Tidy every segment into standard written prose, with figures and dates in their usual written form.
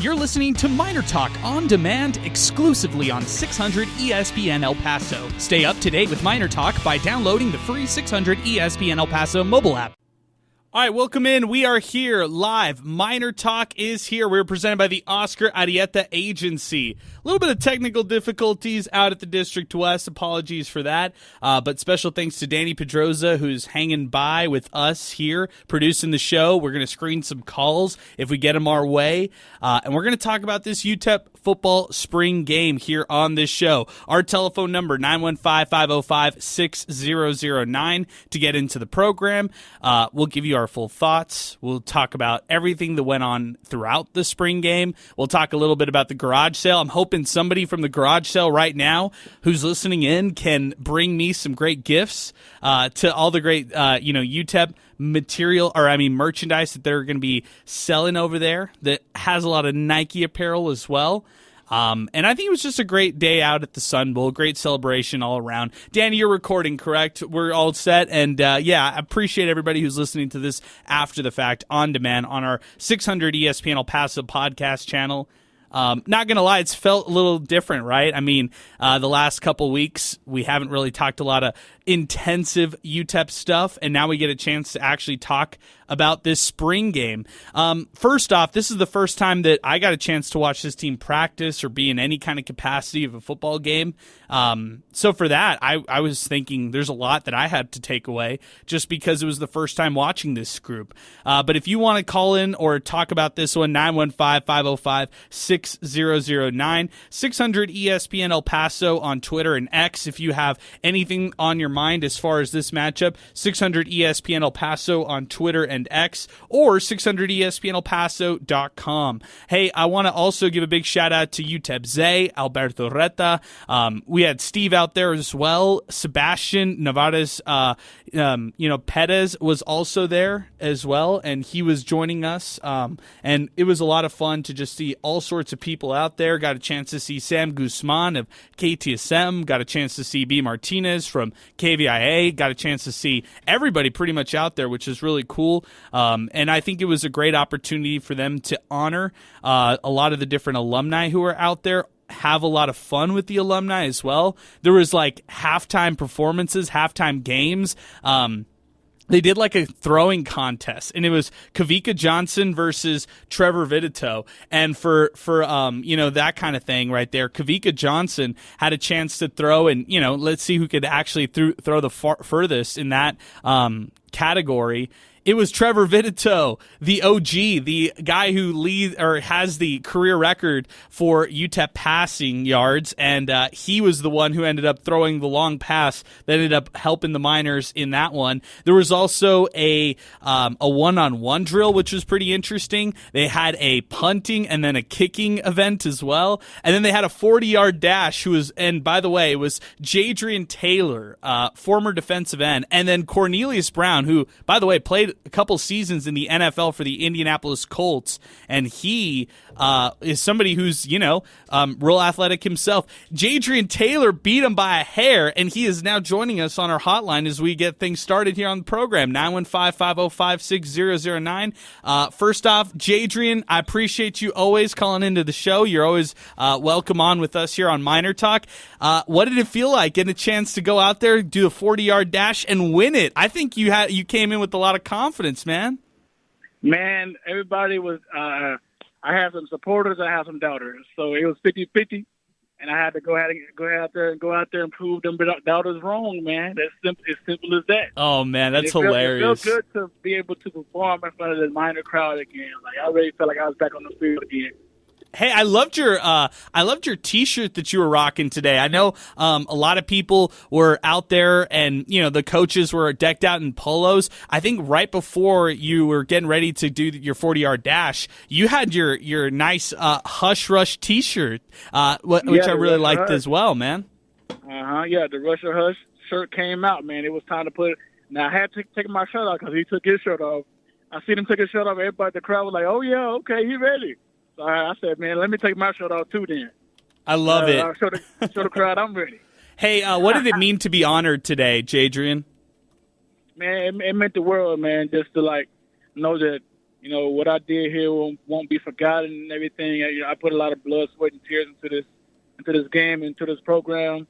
You're listening to MinerTalk on demand exclusively on 600 ESPN El Paso. Stay up to date with MinerTalk by downloading the free 600 ESPN El Paso mobile app. All right, welcome in. We are here live. MinerTalk is here. We're presented by the Oscar Arieta Agency. A little bit of technical difficulties out at the District West. Apologies for that. But special thanks to Danny Pedroza, who's hanging by with us here, producing the show. We're going to screen some calls if we get them our way. And we're going to talk about this UTEP football spring game here on this show. Our telephone number, 915-505-6009 to get into the program. We'll give you our full thoughts. We'll talk about everything that went on throughout the spring game. We'll talk a little bit about the garage sale. I'm hoping somebody from the garage sale right now who's listening in can bring me some great gifts to all the great UTEP merchandise that they're going to be selling over there that has a lot of Nike apparel as well. And I think it was just a great day out at the Sun Bowl, great celebration all around. Danny, you're recording, correct? We're all set, and I appreciate everybody who's listening to this after the fact, on demand, on our 600 ESPN El Paso podcast channel. Not going to lie, it's felt a little different, right? I mean, the last couple weeks, we haven't really talked a lot of intensive UTEP stuff, and now we get a chance to actually talk about this spring game. First off, this is the first time that I got a chance to watch this team practice or be in any kind of capacity of a football game. So for that, I was thinking there's a lot that I had to take away just because it was the first time watching this group. But if you want to call in or talk about this one, 915-505-6009, 600 ESPN El Paso on Twitter and X. If you have anything on your mind as far as this matchup, 600 ESPN El Paso on Twitter and X, or 600ESPNElPaso.com. Hey, I want to also give a big shout out to UTEP Zay, Alberto Reta. We had Steve out there as well. Sebastian Navarez, Perez was also there as well, and he was joining us. And it was a lot of fun to just see all sorts of people out there. Got a chance to see Sam Guzman of KTSM. Got a chance to see B. Martinez from KVIA. Got a chance to see everybody pretty much out there, which is really cool. And I think it was a great opportunity for them to honor a lot of the different alumni who are out there, have a lot of fun with the alumni as well. There was like halftime performances, halftime games. They did like a throwing contest, and it was Kavika Johnson versus Trevor Vidito. And for that kind of thing right there, Kavika Johnson had a chance to throw, and, let's see who could actually throw the furthest in that category. It was Trevor Vidito, the OG, the guy who has the career record for UTEP passing yards, and he was the one who ended up throwing the long pass that ended up helping the Miners in that one. There was also a one-on-one drill, which was pretty interesting. They had a punting and then a kicking event as well, and then they had a 40-yard dash. And by the way, it was Jadrian Taylor, former defensive end, and then Cornelius Brown, who, by the way, played a couple seasons in the NFL for the Indianapolis Colts, and he is somebody who's, real athletic himself. Jadrian Taylor beat him by a hair, and he is now joining us on our hotline as we get things started here on the program, 915-505-6009. First off, Jadrian, I appreciate you always calling into the show. You're always welcome on with us here on MinerTalk. What did it feel like getting a chance to go out there, do a 40-yard dash, and win it? I think you came in with a lot of confidence, man. Man, everybody was I had some supporters, I had some doubters. So it was 50-50, and I had to go out there and prove them doubters wrong, man. As simple as that. Oh, man, that's hilarious. It felt good to be able to perform in front of the Miner crowd again. Like, I really felt like I was back on the field again. Hey, I loved your T-shirt that you were rocking today. I know a lot of people were out there, and the coaches were decked out in polos. I think right before you were getting ready to do your 40-yard dash, you had your nice Hush Rush T-shirt, which I really liked as well, man. Yeah, the Rush or Hush shirt came out, man. It was time to put it. Now I had to take my shirt off because he took his shirt off. I seen him take his shirt off. Everybody, the crowd was like, "Oh yeah, okay, he ready." So I said, man, let me take my shirt off too then. I love it. Show the crowd I'm ready. Hey, what did it mean to be honored today, Jadrian? Man, it meant the world, man, just to, know that, what I did here won't be forgotten and everything. I put a lot of blood, sweat, and tears into this game, into this program.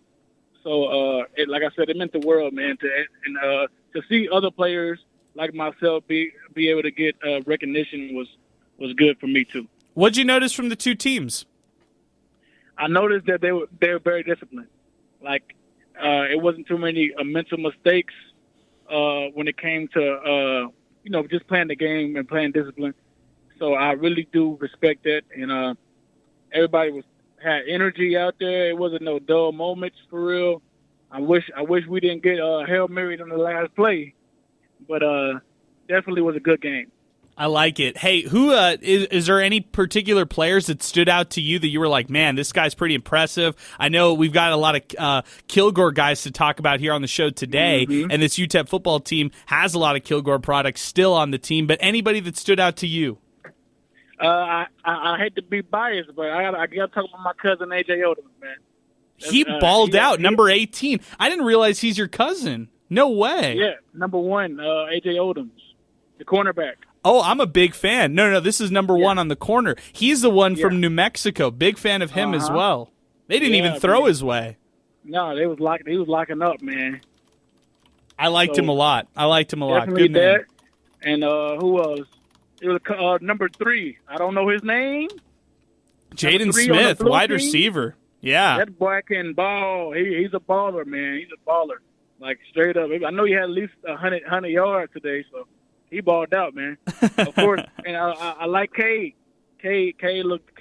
So, like I said, it meant the world, man. To see other players like myself be able to get recognition was good for me too. What'd you notice from the two teams? I noticed that they were very disciplined. Like, it wasn't too many mental mistakes when it came to just playing the game and playing discipline. So I really do respect that, and everybody had energy out there. It wasn't no dull moments for real. I wish we didn't get Hail Mary on the last play, but definitely was a good game. I like it. Hey, who is there any particular players that stood out to you that you were like, man, this guy's pretty impressive? I know we've got a lot of Kilgore guys to talk about here on the show today, and this UTEP football team has a lot of Kilgore products still on the team, but anybody that stood out to you? I hate to be biased, but I got to talk about my cousin, AJ Odom, man. He balled out, number 18. I didn't realize he's your cousin. No way. Yeah, number 1, AJ Odom, the cornerback. Oh, I'm a big fan. No, this is number 1 on the corner. He's the one from New Mexico. Big fan of him as well. They didn't even throw his way. No, he was locking up, man. I liked him a lot. Good man. That. And who else? It was number 3. I don't know his name. Jaden Smith, wide receiver. Yeah. That boy can ball. He's a baller, man. He's a baller. Like, straight up. I know he had at least 100 yards today, so he balled out, man. Of course. And I like Cade. Cade looked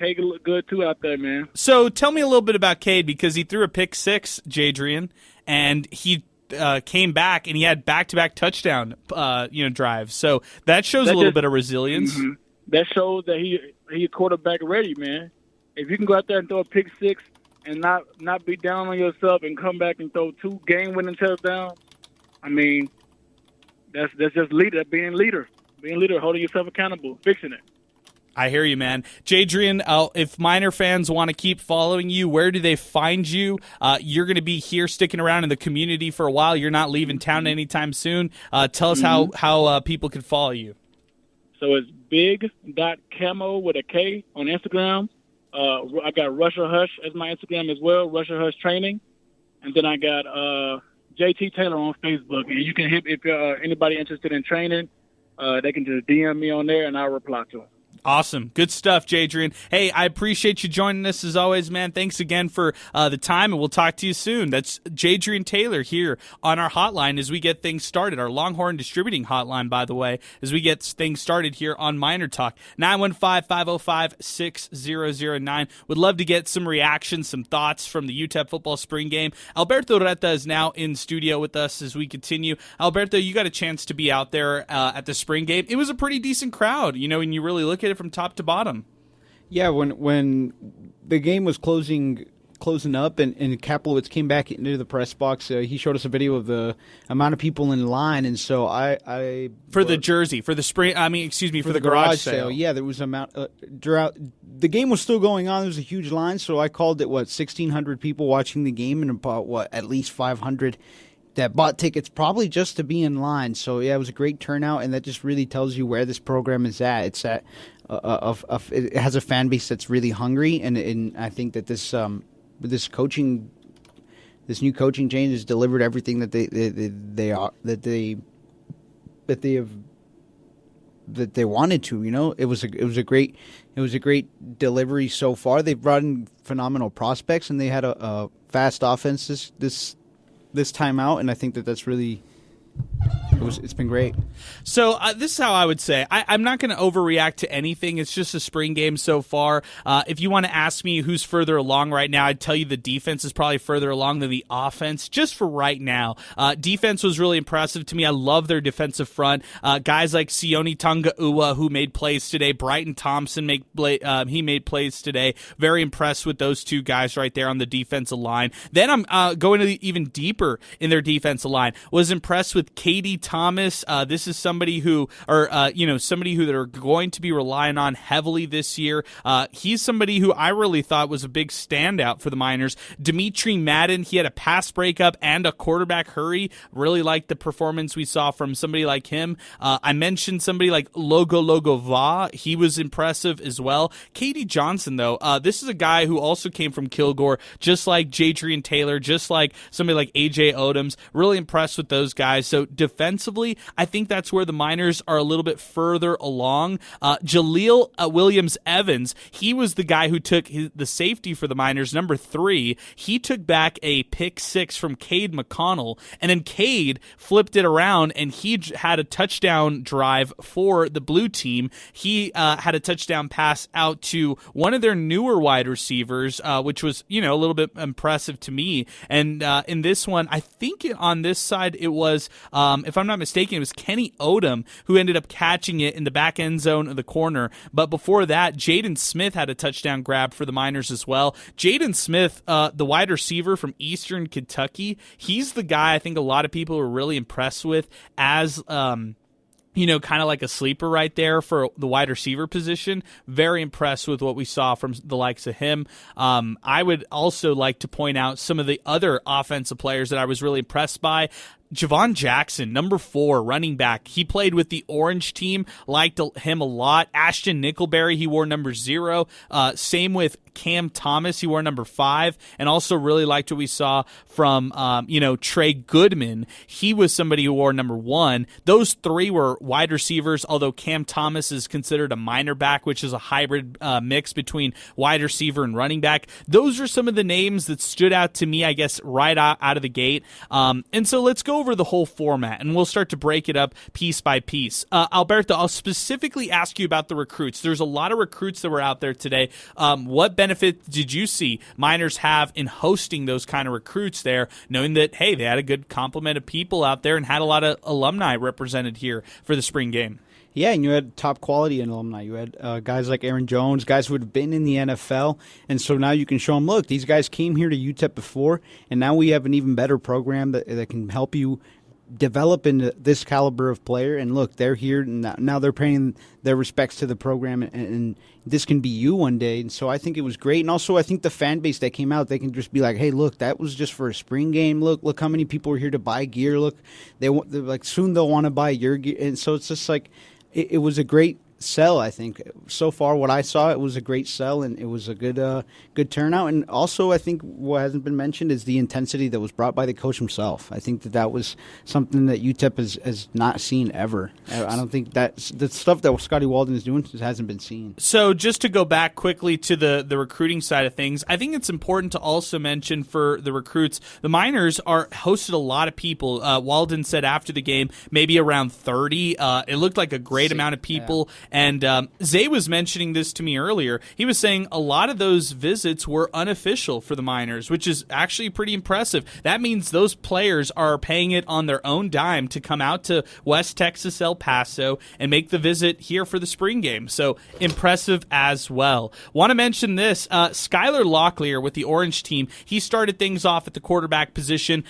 good, too, out there, man. So tell me a little bit about Cade, because he threw a pick 6, Jadrian, and he came back and he had back-to-back touchdown drives. So that shows a little bit of resilience. Mm-hmm. That shows that he quarterback ready, man. If you can go out there and throw a pick 6 and not be down on yourself and come back and throw 2 game-winning touchdowns, I mean, that's just being leader, holding yourself accountable, fixing it. I hear you, man. Jadrian, if Miner fans want to keep following you, where do they find you? You're going to be here sticking around in the community for a while. You're not leaving town anytime soon. Tell us how people can follow you. So it's big.camo with a K on Instagram. I got Russia Hush as my Instagram as well, Russia Hush Training. And then I got JT Taylor on Facebook. And you can hit, if anybody interested in training, they can just DM me on there and I'll reply to them. Awesome. Good stuff, Jadrian. Hey, I appreciate you joining us as always, man. Thanks again for the time, and we'll talk to you soon. That's Jadrian Taylor here on our hotline as we get things started. Our Longhorn Distributing hotline, by the way, as we get things started here on MinerTalk. 915-505-6009. Would love to get some reactions, some thoughts from the UTEP football spring game. Alberto Reta is now in studio with us as we continue. Alberto, you got a chance to be out there at the spring game. It was a pretty decent crowd, when you really look at it from top to bottom. Yeah, when the game was closing up and Kaplowitz came back into the press box, he showed us a video of the amount of people in line, and so I for the jersey, for the spring, for the garage sale. Yeah, there was throughout the game was still going on. There was a huge line, so I called it 1,600 people watching the game, and about at least 500 that bought tickets probably just to be in line. So yeah, it was a great turnout, and that just really tells you where this program is at. It's at it has a fan base that's really hungry, and I think that this new coaching change has delivered everything that they wanted to. It was a great delivery so far. They've brought in phenomenal prospects, and they had a fast offense this time out, and I think that's really it's been great. So this is how I would say. I'm not going to overreact to anything. It's just a spring game so far. If you want to ask me who's further along right now, I'd tell you the defense is probably further along than the offense, just for right now. Defense was really impressive to me. I love their defensive front. Guys like Sione Tongaua, who made plays today. Brighton Thompson, he made plays today. Very impressed with those two guys right there on the defensive line. Then I'm going to even deeper in their defensive line. Was impressed with Katie Thomas, this is somebody who, somebody who they're going to be relying on heavily this year. He's somebody who I really thought was a big standout for the Miners. Dimitri Madden, he had a pass breakup and a quarterback hurry. Really liked the performance we saw from somebody like him. I mentioned somebody like Logo Va. He was impressive as well. Katie Johnson, though, this is a guy who also came from Kilgore, just like Jadrian Taylor, just like somebody like AJ Odoms. Really impressed with those guys. So defensively, I think that's where the Miners are a little bit further along. Jaleel Williams-Evans, he was the guy who took the safety for the Miners, number 3. He took back a pick 6 from Cade McConnell, and then Cade flipped it around, and he had a touchdown drive for the blue team. He had a touchdown pass out to one of their newer wide receivers, which was, a little bit impressive to me. And in this one, I think on this side it was, if I'm not mistaken, it was Kenny Odom who ended up catching it in the back end zone of the corner. But before that, Jaden Smith had a touchdown grab for the Miners as well. Jaden Smith, the wide receiver from Eastern Kentucky, he's the guy I think a lot of people are really impressed with as kind of like a sleeper right there for the wide receiver position. Very impressed with what we saw from the likes of him. I would also like to point out some of the other offensive players that I was really impressed by. Javon Jackson, number 4, running back. He played with the Orange team. Liked him a lot. Ashton Nickelberry, he wore number 0. Same with Cam Thomas, he wore number 5. And also really liked what we saw from, Trey Goodman. He was somebody who wore number 1. Those 3 were wide receivers, although Cam Thomas is considered a minor back, which is a hybrid mix between wide receiver and running back. Those are some of the names that stood out to me, I guess, right out of the gate. And so let's go over the whole format, and we'll start to break it up piece by piece. Alberto, I'll specifically ask you about the recruits. There's a lot of recruits that were out there today. What benefit did you see Miners have in hosting those kind of recruits there, knowing that, hey, they had a good complement of people out there and had a lot of alumni represented here for the spring game? Yeah, and you had top quality in alumni. You had guys like Aaron Jones, guys who had been in the NFL, and so now you can show them, look, these guys came here to UTEP before, and now we have an even better program that can help you develop into this caliber of player. And look, they're here, and now they're paying their respects to the program, and this can be you one day. And so I think it was great. And also I think the fan base that came out, they can just be like, hey, look, that was just for a spring game. Look how many people are here to buy gear. Look, they're like, soon they'll want to buy your gear. And so it's just like, it was a great sell, I think. So far, what I saw, it was a great sell, and it was a good turnout. And also, I think what hasn't been mentioned is the intensity that was brought by the coach himself. I think that was something that UTEP has not seen ever. I don't think that's the stuff that Scotty Walden is doing hasn't been seen. So just to go back quickly to the recruiting side of things, I think it's important to also mention for the recruits, the Miners hosted a lot of people. Walden said after the game, maybe around 30. It looked like a great amount of people. Yeah. And Zay was mentioning this to me earlier. He was saying a lot of those visits were unofficial for the Miners, which is actually pretty impressive. That means those players are paying it on their own dime to come out to West Texas, El Paso, and make the visit here for the spring game. So impressive as well. Want to mention this, Skylar Locklear with the Orange team, he started things off at the quarterback position.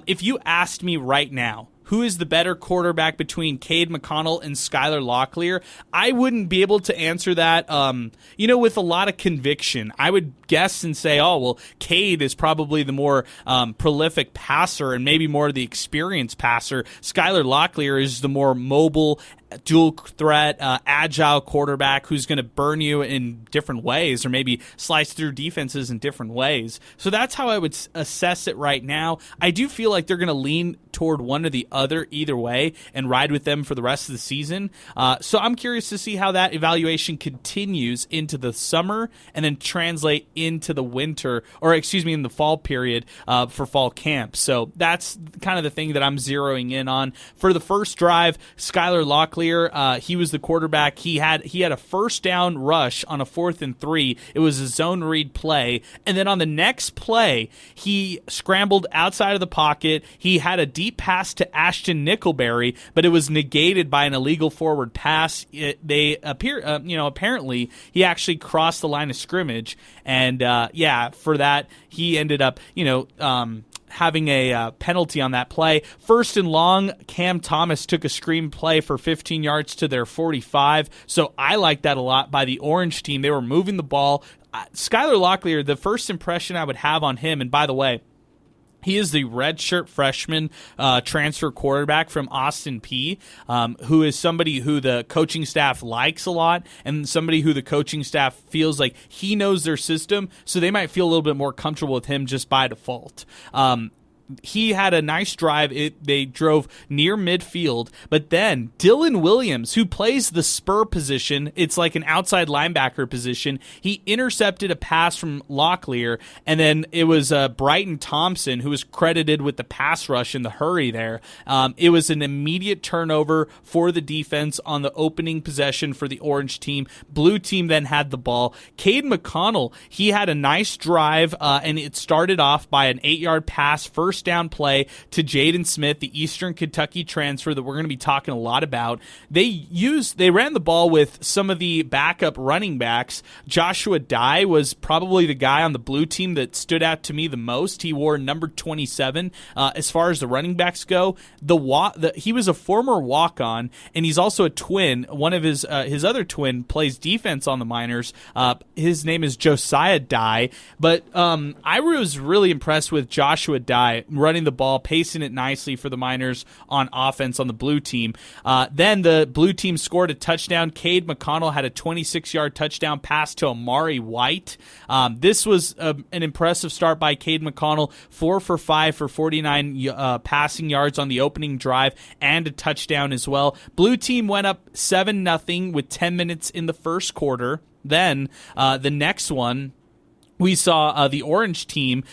If you asked me right now, who is the better quarterback between Cade McConnell and Skylar Locklear, I wouldn't be able to answer that, with a lot of conviction. I would guess and say, Cade is probably the more prolific passer and maybe more the experienced passer. Skylar Locklear is the more mobile, dual threat, agile quarterback who's going to burn you in different ways or maybe slice through defenses in different ways. So that's how I would assess it right now. I do feel like they're going to lean toward one or the other either way and ride with them for the rest of the season. So I'm curious to see how that evaluation continues into the summer and then translate into the winter, in the fall period for fall camp. So that's kind of the thing that I'm zeroing in on. For the first drive, Skylar Locklear, he was the quarterback. He had a first down rush on a 4th and 3. It was a zone read play. And then on the next play, he scrambled outside of the pocket. He had a deep pass to Ashton Nickelberry, but it was negated by an illegal forward pass. Apparently he actually crossed the line of scrimmage, and for that he ended up, having a penalty on that play. First and long, Cam Thomas took a screen play for 15 yards to their 45. So I like that a lot by the Orange team. They were moving the ball. Skylar Locklear, the first impression I would have on him, and by the way, he is the redshirt freshman transfer quarterback from Austin Peay, who is somebody who the coaching staff likes a lot and somebody who the coaching staff feels like he knows their system, so they might feel a little bit more comfortable with him just by default. He had a nice drive. They drove near midfield, but then Dylan Williams, who plays the spur position, it's like an outside linebacker position, he intercepted a pass from Locklear, and then it was Brighton Thompson who was credited with the pass rush in the hurry there. It was an immediate turnover for the defense on the opening possession for the Orange team. Blue team then had the ball. Cade McConnell, he had a nice drive, and it started off by an 8-yard pass, first down play to Jaden Smith, the Eastern Kentucky transfer that we're going to be talking a lot about. They ran the ball with some of the backup running backs. Joshua Dye was probably the guy on the blue team that stood out to me the most. He wore number 27. As far as the running backs go, he was a former walk-on, and he's also a twin. One of his other twin plays defense on the Miners. His name is Josiah Dye, but I was really impressed with Joshua Dye running the ball, pacing it nicely for the Miners on offense on the blue team. Then the blue team scored a touchdown. Cade McConnell had a 26-yard touchdown pass to Amari White. This was an impressive start by Cade McConnell, 4 for 5 for 49 passing yards on the opening drive and a touchdown as well. Blue team went up 7-0 with 10 minutes in the first quarter. Then the next one, we saw the Orange team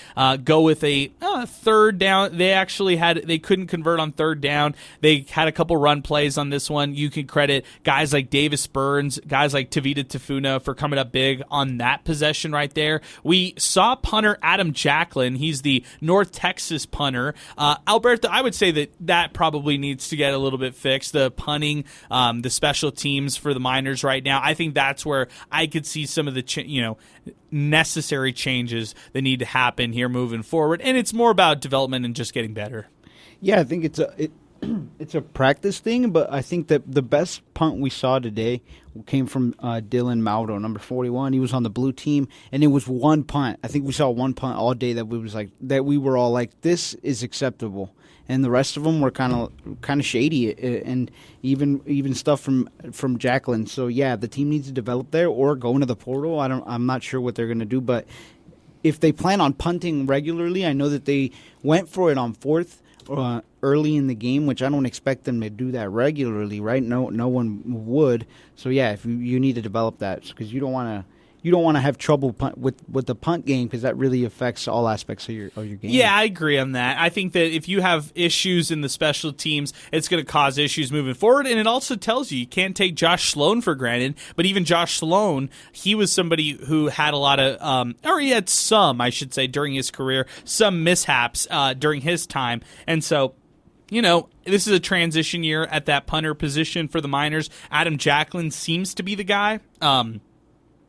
go with a third down. They couldn't convert on third down. They had a couple run plays on this one. You can credit guys like Davis Burns, guys like Tavita Tafuna for coming up big on that possession right there. We saw punter Adam Jacklin. He's the North Texas punter. Alberto, I would say that probably needs to get a little bit fixed. The punting, the special teams for the Miners right now. I think that's where I could see some of the necessary changes that need to happen here moving forward, and it's more about development and just getting better. Yeah, I think it's a practice thing, but I think that the best punt we saw today came from Dylan Maudo, number 41. He was on the blue team, and it was one punt. I think we saw one punt all day that we were all like, this is acceptable. And the rest of them were kind of shady, and even stuff from Jacqueline. So yeah, the team needs to develop there or go into the portal. I'm not sure what they're going to do, but if they plan on punting regularly, I know that they went for it on fourth early in the game, which I don't expect them to do that regularly, right? No one would. So yeah, if you need to develop that, because you don't want to have trouble with the punt game, because that really affects all aspects of your game. Yeah, I agree on that. I think that if you have issues in the special teams, it's going to cause issues moving forward. And it also tells you can't take Josh Sloan for granted. But even Josh Sloan, he was somebody who had a lot of, or he had some, I should say, during his career, some mishaps during his time. And so, this is a transition year at that punter position for the Miners. Adam Jacklin seems to be the guy.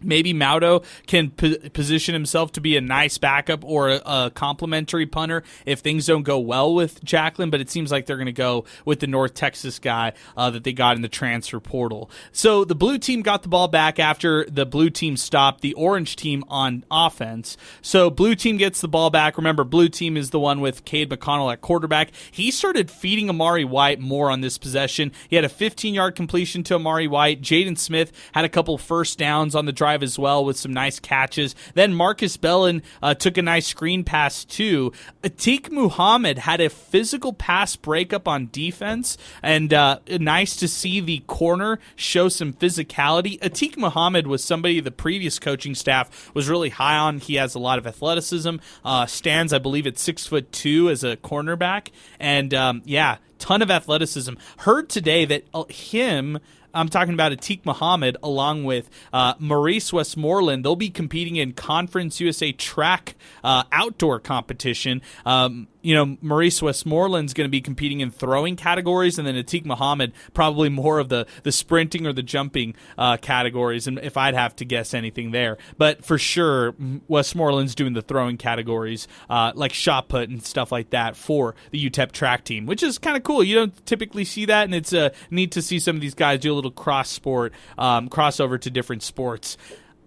Maybe Maudo can position himself to be a nice backup or a complimentary punter if things don't go well with Jacklin, but it seems like they're going to go with the North Texas guy that they got in the transfer portal. So the blue team got the ball back after the blue team stopped the Orange team on offense. So blue team gets the ball back. Remember, blue team is the one with Cade McConnell at quarterback. He started feeding Amari White more on this possession. He had a 15-yard completion to Amari White. Jaden Smith had a couple first downs on the drive as well with some nice catches. Then Marcus Bellin took a nice screen pass too. Atiq Muhammad had a physical pass breakup on defense, and nice to see the corner show some physicality. Atiq Muhammad was somebody the previous coaching staff was really high on. He has a lot of athleticism, stands I believe at 6'2" as a cornerback, and ton of athleticism. Heard today that I'm talking about Atiq Muhammad along with Maurice Westmoreland. They'll be competing in Conference USA track outdoor competition. Maurice Westmoreland's going to be competing in throwing categories, and then Atiq Muhammad probably more of the sprinting or the jumping categories, and if I'd have to guess anything there. But for sure, Westmoreland's doing the throwing categories, like shot put and stuff like that for the UTEP track team, which is kind of cool. You don't typically see that, and it's neat to see some of these guys do a little cross-sport, crossover to different sports.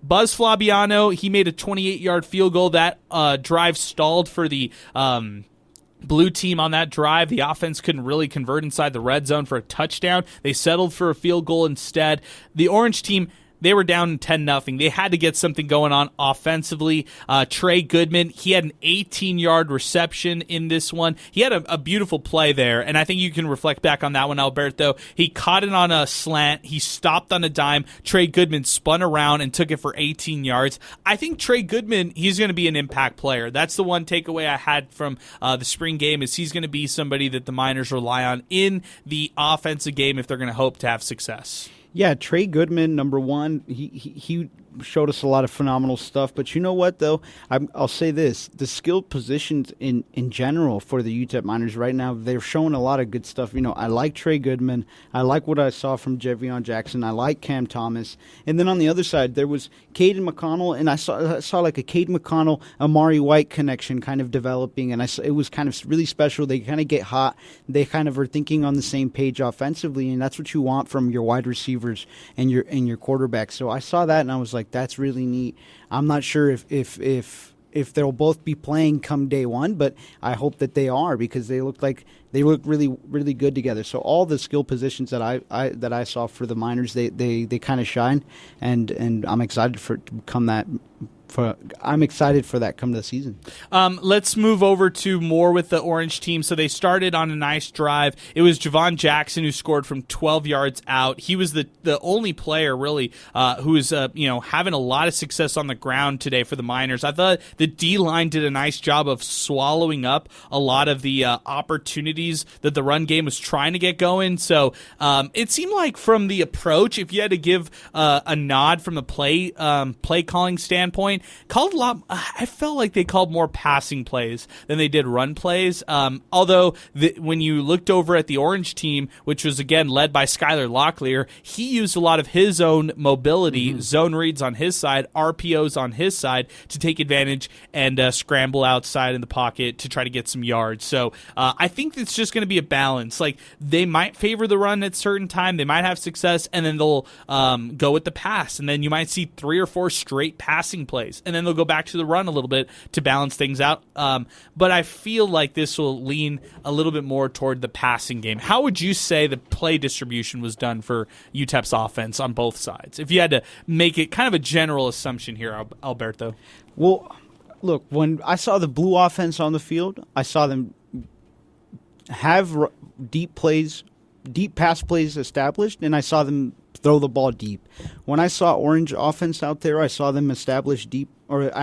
Buzz Flabiano, he made a 28-yard field goal. That drive stalled for the blue team on that drive. The offense couldn't really convert inside the red zone for a touchdown. They settled for a field goal instead. The orange team, they were down 10-0. They had to get something going on offensively. Trey Goodman, he had an 18-yard reception in this one. He had a beautiful play there, and I think you can reflect back on that one, Alberto. He caught it on a slant. He stopped on a dime. Trey Goodman spun around and took it for 18 yards. I think Trey Goodman, he's going to be an impact player. That's the one takeaway I had from the spring game, is he's going to be somebody that the Miners rely on in the offensive game if they're going to hope to have success. Yeah, Trey Goodman, number one, he showed us a lot of phenomenal stuff. But you know what, though? I'll say this. The skilled positions in general for the UTEP Miners right now, they're showing a lot of good stuff. I like Trey Goodman. I like what I saw from Jevion Jackson. I like Cam Thomas. And then on the other side, there was Caden McConnell, and I saw like a Caden McConnell, Amari White connection kind of developing, and it was kind of really special. They kind of get hot. They kind of are thinking on the same page offensively, and that's what you want from your wide receivers and your quarterback. So I saw that, and I was like, that's really neat. I'm not sure if they'll both be playing come day one, but I hope that they are, because they look really, really good together. So all the skill positions that I saw for the Miners, they kind of shine, and I'm excited for it to become that. I'm excited for that come to the season. Let's move over to more with the orange team. So they started on a nice drive. It was Javon Jackson who scored from 12 yards out. He was the only player really who was having a lot of success on the ground today for the Miners. I thought the D-line did a nice job of swallowing up a lot of the opportunities that the run game was trying to get going. So it seemed like from the approach, if you had to give a nod from the play calling standpoint, called a lot. I felt like they called more passing plays than they did run plays. Although when you looked over at the orange team, which was again led by Skylar Locklear, he used a lot of his own mobility, zone reads on his side, RPOs on his side to take advantage and scramble outside in the pocket to try to get some yards. So I think it's just going to be a balance. Like, they might favor the run at certain time, they might have success, and then they'll go with the pass, and then you might see 3 or 4 straight passing plays, and then they'll go back to the run a little bit to balance things out. But I feel like this will lean a little bit more toward the passing game. How would you say the play distribution was done for UTEP's offense on both sides, if you had to make it kind of a general assumption here, Alberto? Well, look, when I saw the blue offense on the field, I saw them have deep pass plays established, and I saw them throw the ball deep. When I saw orange offense out there, I saw them I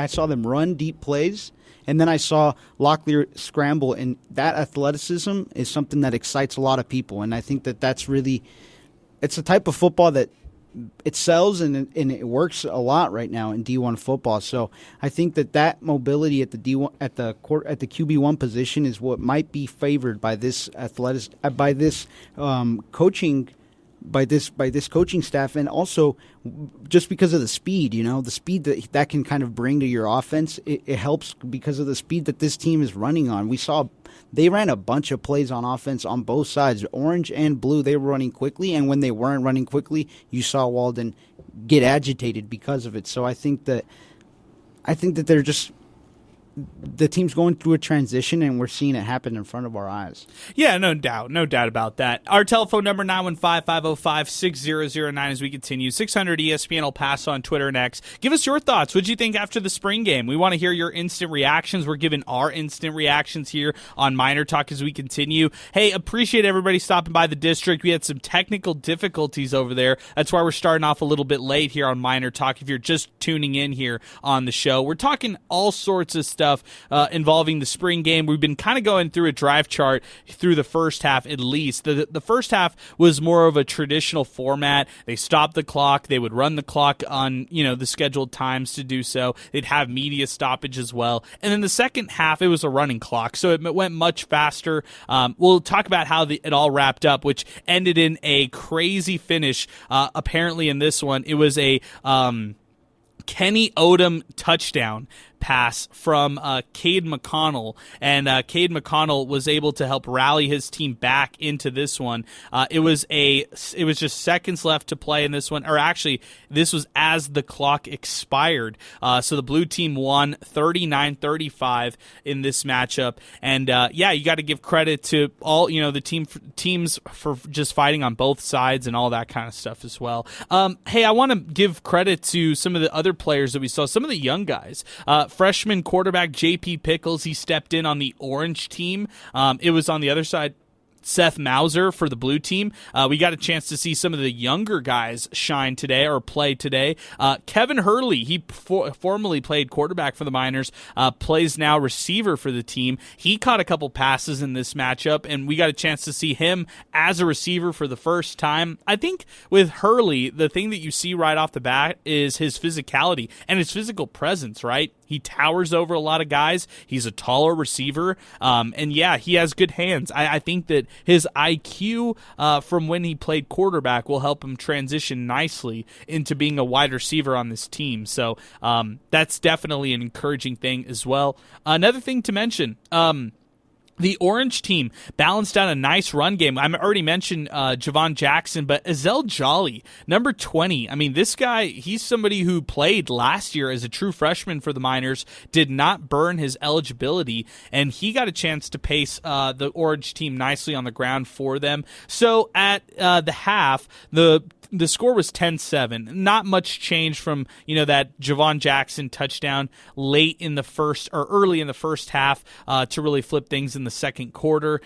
saw them run deep plays, and then I saw Locklear scramble, and that athleticism is something that excites a lot of people, and I think that's really, it's a type of football that it sells and it works a lot right now in D1 football. So I think that mobility at the D1 at the QB1 position is what might be favored by this coaching staff, and also just because of the speed, the speed that can kind of bring to your offense. It helps because of the speed that this team is running on. We saw they ran a bunch of plays on offense on both sides, orange and blue. They were running quickly, and when they weren't running quickly, you saw Walden get agitated because of it. So I think that they're just, the team's going through a transition, and we're seeing it happen in front of our eyes. Yeah, no doubt about that. Our telephone number, 915-505-6009, as we continue. 600 ESPN El Paso on Twitter and X. Give us your thoughts. What did you think after the spring game? We want to hear your instant reactions. We're giving our instant reactions here on MinerTalk as we continue. Hey, appreciate everybody stopping by the district. We had some technical difficulties over there. That's why we're starting off a little bit late here on MinerTalk. If you're just tuning in here on the show, we're talking all sorts of stuff stuff involving the spring game. We've been kind of going through a drive chart through the first half at least. The first half was more of a traditional format. They stopped the clock. They would run the clock on, the scheduled times to do so. They'd have media stoppage as well. And then the second half, it was a running clock, so it went much faster. We'll talk about how it all wrapped up, which ended in a crazy finish. Apparently in this one, it was a Kenny Odom touchdown pass from Cade McConnell, and Cade McConnell was able to help rally his team back into this one. It was just seconds left to play in this one, or actually this was as the clock expired. So the blue team won 39-35 in this matchup, and you got to give credit to all the teams for just fighting on both sides and all that kind of stuff as well. Hey, I want to give credit to some of the other players that we saw, some of the young guys. Freshman quarterback J.P. Pickles, he stepped in on the orange team. It was on the other side, Seth Mauser for the blue team. We got a chance to see some of the younger guys shine today or play today. Kevin Hurley, he formerly played quarterback for the Miners, plays now receiver for the team. He caught a couple passes in this matchup, and we got a chance to see him as a receiver for the first time. I think with Hurley, the thing that you see right off the bat is his physicality and his physical presence, right? He towers over a lot of guys. He's a taller receiver. And yeah, he has good hands. I think that his IQ from when he played quarterback will help him transition nicely into being a wide receiver on this team. So that's definitely an encouraging thing as well. Another thing to mention, the orange team balanced out a nice run game. I already mentioned Javon Jackson, but Ezell Jolly, number 20. I mean, this guy, he's somebody who played last year as a true freshman for the Miners, did not burn his eligibility, and he got a chance to pace the orange team nicely on the ground for them. So at the half, the score was 10-7. Not much change from, that Javon Jackson touchdown late in the first or early in the first half to really flip things in the second quarter.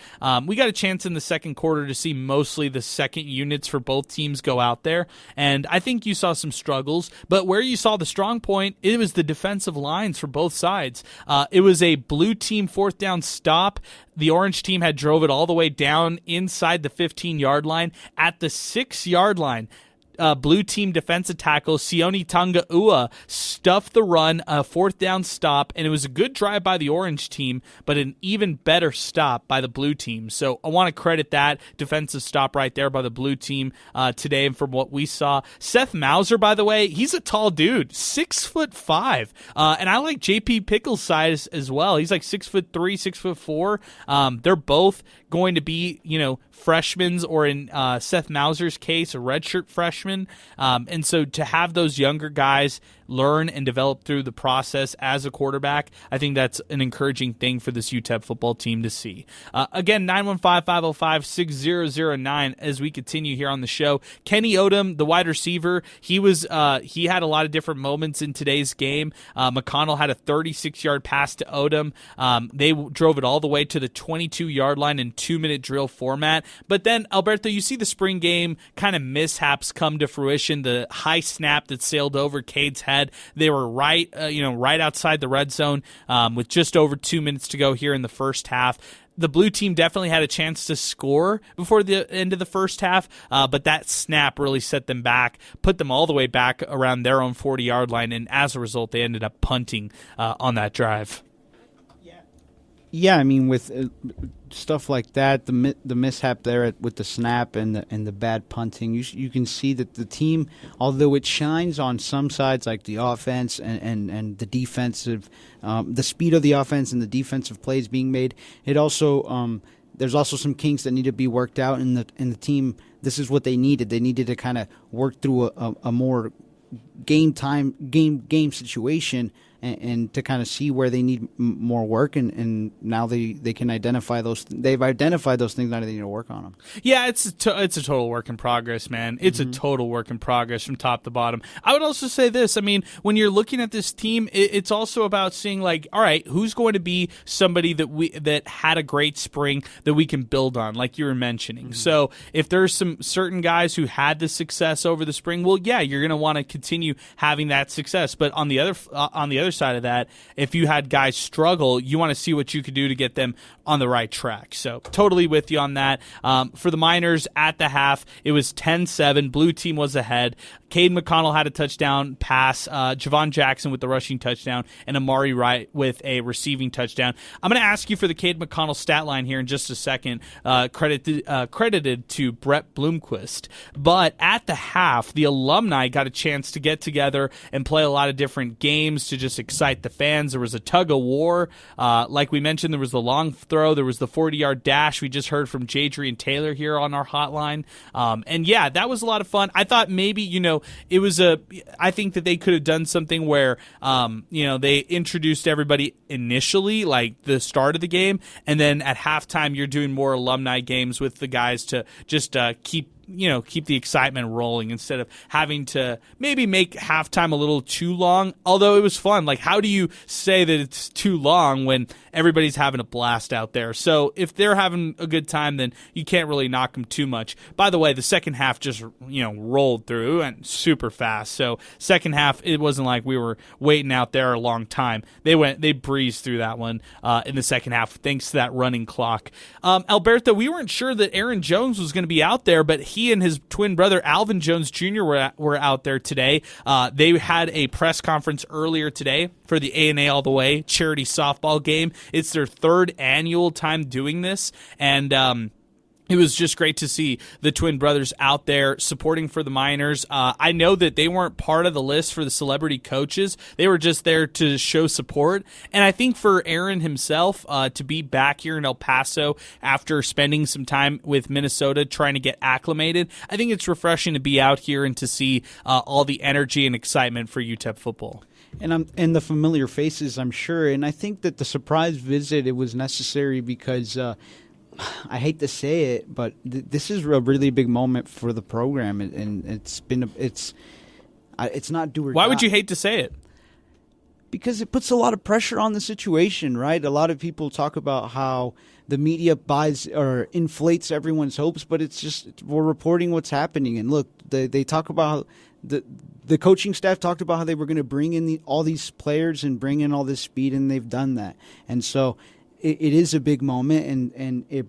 We got a chance in the second quarter to see mostly the second units for both teams go out there, and I think you saw some struggles, but where you saw the strong point, it was the defensive lines for both sides. It was a blue team fourth down stop. The orange team had drove it all the way down inside the 15-yard line. At the 6-yard line, blue team defensive tackle Sione Tangaua stuffed the run, a fourth down stop, and it was a good drive by the orange team, but an even better stop by the blue team. So I want to credit that defensive stop right there by the blue team today. And from what we saw, Seth Mauser, by the way, he's a tall dude, 6'5", and I like JP Pickles' size as well. He's like 6'3", 6'4". They're both going to be, freshmen, or in Seth Mauser's case, a redshirt freshman. And so to have those younger guys learn and develop through the process as a quarterback, I think that's an encouraging thing for this UTEP football team to see. Again, 915-505-6009 as we continue here on the show. Kenny Odom, the wide receiver, he had a lot of different moments in today's game. McConnell had a 36-yard pass to Odom. They drove it all the way to the 22-yard line in 2-minute drill format. But then, Alberto, you see the spring game kind of mishaps come to fruition. The high snap that sailed over Cade's head. They were right outside the red zone with just over 2 minutes to go here in the first half. The blue team definitely had a chance to score before the end of the first half, but that snap really set them back, put them all the way back around their own 40-yard line, and as a result, they ended up punting on that drive. Yeah, I mean, with stuff like that, the mishap there with the snap and the bad punting, you can see that the team, although it shines on some sides like the offense and the defensive, the speed of the offense and the defensive plays being made, it also there's also some kinks that need to be worked out in the team. This is what they needed. They needed to kind of work through a more game situation. And to kind of see where they need more work, and now they can identify those. They've identified those things. Now they need to work on them. Yeah, it's a total work in progress, man. It's a total work in progress from top to bottom. I would also say this. I mean, when you're looking at this team, it's also about seeing like, all right, who's going to be somebody that had a great spring that we can build on, like you were mentioning. So if there's some certain guys who had the success over the spring, well, yeah, you're going to want to continue having that success. But on the other other side of that, if you had guys struggle, you want to see what you could do to get them on the right track. So totally with you on that. For the Miners at the half, it was 10-7. Blue team was ahead. Cade McConnell had a touchdown pass, Javon Jackson with the rushing touchdown, and Amari Wright with a receiving touchdown. I'm going to ask you for the Cade McConnell stat line here in just a second, credited to Brett Bloomquist. But at the half, the alumni got a chance to get together and play a lot of different games to just excite the fans. There was a tug of war. Like we mentioned, there was the long throw. There was the 40-yard dash. We just heard from Jadrian Taylor here on our hotline. And yeah, that was a lot of fun. I thought maybe, I think that they could have done something where, they introduced everybody initially, like the start of the game, and then at halftime you're doing more alumni games with the guys to just keep the excitement rolling instead of having to maybe make halftime a little too long, although it was fun. Like, how do you say that it's too long when everybody's having a blast out there? So if they're having a good time, then you can't really knock them too much. By the way, the second half just, rolled through and super fast. So second half, it wasn't like we were waiting out there a long time. They breezed through that one in the second half thanks to that running clock. Alberto, we weren't sure that Aaron Jones was going to be out there, but he and his twin brother Alvin Jones Jr. were out there today. They had a press conference earlier today for the A&A All the Way charity softball game. It's their third annual time doing this, and it was just great to see the twin brothers out there supporting for the Miners. I know that they weren't part of the list for the celebrity coaches. They were just there to show support. And I think for Aaron himself to be back here in El Paso after spending some time with Minnesota trying to get acclimated, I think it's refreshing to be out here and to see all the energy and excitement for UTEP football. And the familiar faces, I'm sure. And I think that the surprise visit, it was necessary because I hate to say it, but this is a really big moment for the program, and it's not do or die. Why would you hate to say it? Because it puts a lot of pressure on the situation, right? A lot of people talk about how the media buys or inflates everyone's hopes, but it's just we're reporting what's happening. And look, they talk about the coaching staff talked about how they were going to bring in all these players and bring in all this speed, and they've done that. And so it is a big moment,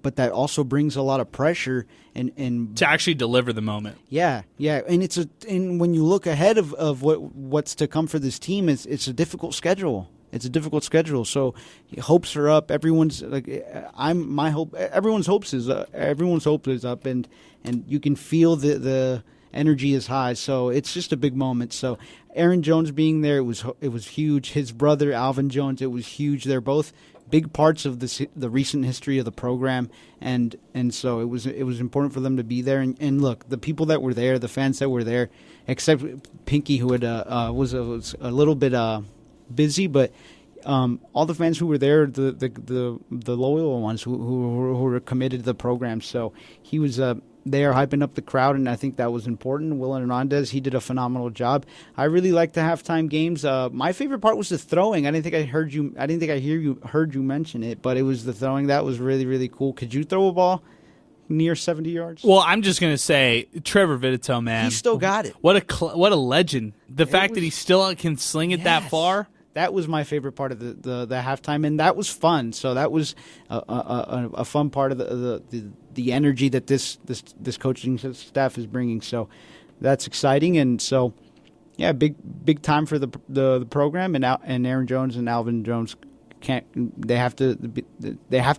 but that also brings a lot of pressure and to actually deliver the moment. Yeah, and when you look ahead of what's to come for this team, it's a difficult schedule. It's a difficult schedule, so hopes are up. Everyone's hopes is up, and you can feel the energy is high. So it's just a big moment. So Aaron Jones being there, it was huge. His brother Alvin Jones, it was huge. They're both big parts of the recent history of the program, and so it was important for them to be there. And look, the people that were there, the fans that were there, except Pinky, who had was a little bit busy, but all the fans who were there, the loyal ones who were committed to the program. So he was there hyping up the crowd, and I think that was important. Will Hernandez, he did a phenomenal job. I really liked the halftime games. My favorite part was the throwing. I didn't think I heard you mention it, but it was the throwing that was really, really cool. Could you throw a ball near 70 yards? Well, I'm just gonna say Trevor Vitito, man, he still got it. What a legend! The fact that he still can sling it that far. That was my favorite part of the halftime, and that was fun. So that was a fun part of the energy that this coaching staff is bringing. So that's exciting, and so yeah, big time for the program, and Aaron Jones and Alvin Jones they have to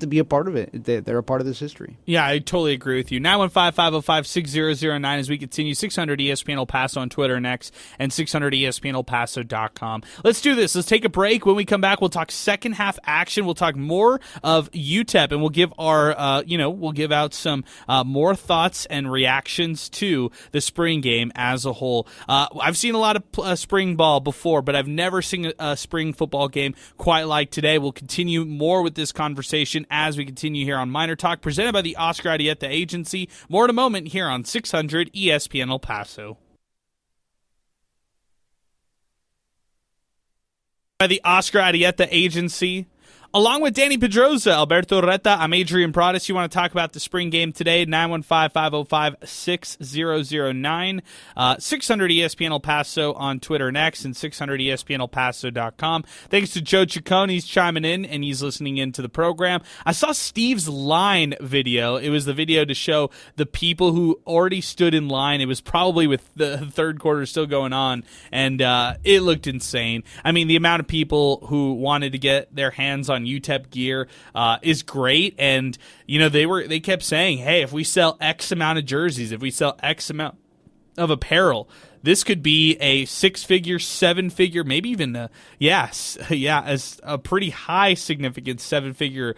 be a part of it. They're a part of this history. Yeah, I totally agree with you. 915-505-6009 as we continue. 600 ESPN El Paso on Twitter and X, and 600ESPNElPaso.com. Let's do this. Let's take a break. When we come back, we'll talk second half action. We'll talk more of UTEP, and we'll give our we'll give out some more thoughts and reactions to the spring game as a whole. I've seen a lot of spring ball before, but I've never seen a spring football game quite like today. We'll continue more with this conversation as we continue here on MinerTalk, presented by the Oscar Arieta Agency. More in a moment here on 600 ESPN El Paso. By the Oscar Arieta Agency Along with Danny Pedrosa, Alberto Reta, I'm Adrian Broadus. You want to talk about the spring game today, 915-505-6009, 600 ESPN El Paso on Twitter and X, and 600ESPNElPaso.com. Thanks to Joe Ciccone. He's chiming in, and he's listening into the program. I saw Steve's line video. It was the video to show the people who already stood in line. It was probably with the third quarter still going on, and it looked insane. I mean, the amount of people who wanted to get their hands on UTEP gear is great, and they kept saying, hey, if we sell X amount of jerseys, if we sell X amount of apparel, this could be a 6-figure, 7-figure, maybe even as a pretty high significant 7-figure,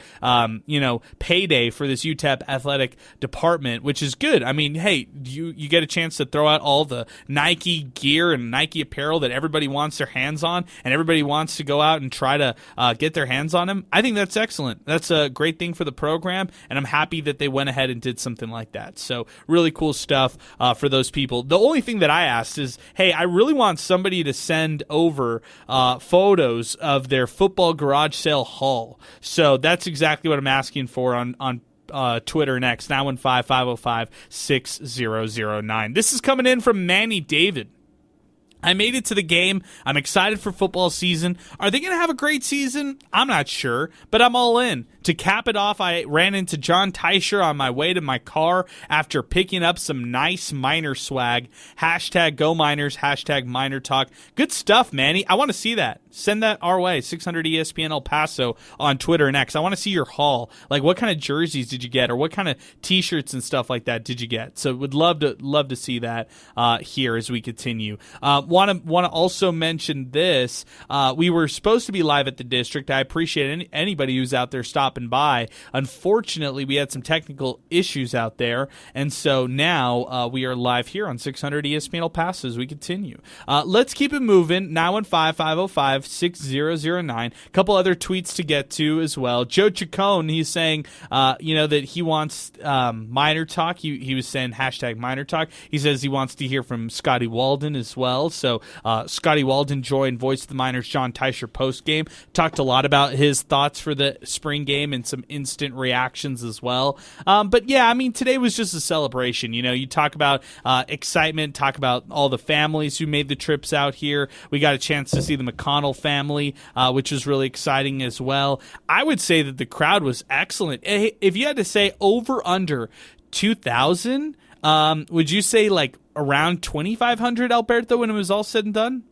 payday for this UTEP athletic department, which is good. I mean, hey, you get a chance to throw out all the Nike gear and Nike apparel that everybody wants their hands on, and everybody wants to go out and try to get their hands on them. I think that's excellent. That's a great thing for the program, and I'm happy that they went ahead and did something like that. So really cool stuff for those people. The only thing that I asked is, hey, I really want somebody to send over photos of their football garage sale haul. So that's exactly what I'm asking for on Twitter next, 915-505-6009. This is coming in from Manny David. I made it to the game. I'm excited for football season. Are they going to have a great season? I'm not sure, but I'm all in. To cap it off, I ran into John Teicher on my way to my car after picking up some nice Miner swag. Hashtag Go Miners, hashtag MinerTalk. Good stuff, Manny. I want to see that. Send that our way, 600 ESPN El Paso on Twitter and X. I want to see your haul. Like, what kind of jerseys did you get, or what kind of T-shirts and stuff like that did you get? So would love to see that here as we continue. Want to also mention this. We were supposed to be live at the district. I appreciate anybody who's out there stopping by. Unfortunately, we had some technical issues out there, and so now we are live here on 600 ESPN El Paso as we continue. Let's keep it moving. 915-505-6009. A couple other tweets to get to as well. Joe Ciccone, he's saying, that he wants MinerTalk. He was saying hashtag MinerTalk. He says he wants to hear from Scotty Walden as well. So Scotty Walden joined Voice of the Miners John Teicher post game. Talked a lot about his thoughts for the spring game and some instant reactions as well. But yeah, I mean, today was just a celebration. You talk about excitement, talk about all the families who made the trips out here. We got a chance to see the McConnell family, which was really exciting as well. I would say that the crowd was excellent. If you had to say over under 2,000, would you say like around 2,500, Alberto, when it was all said and done?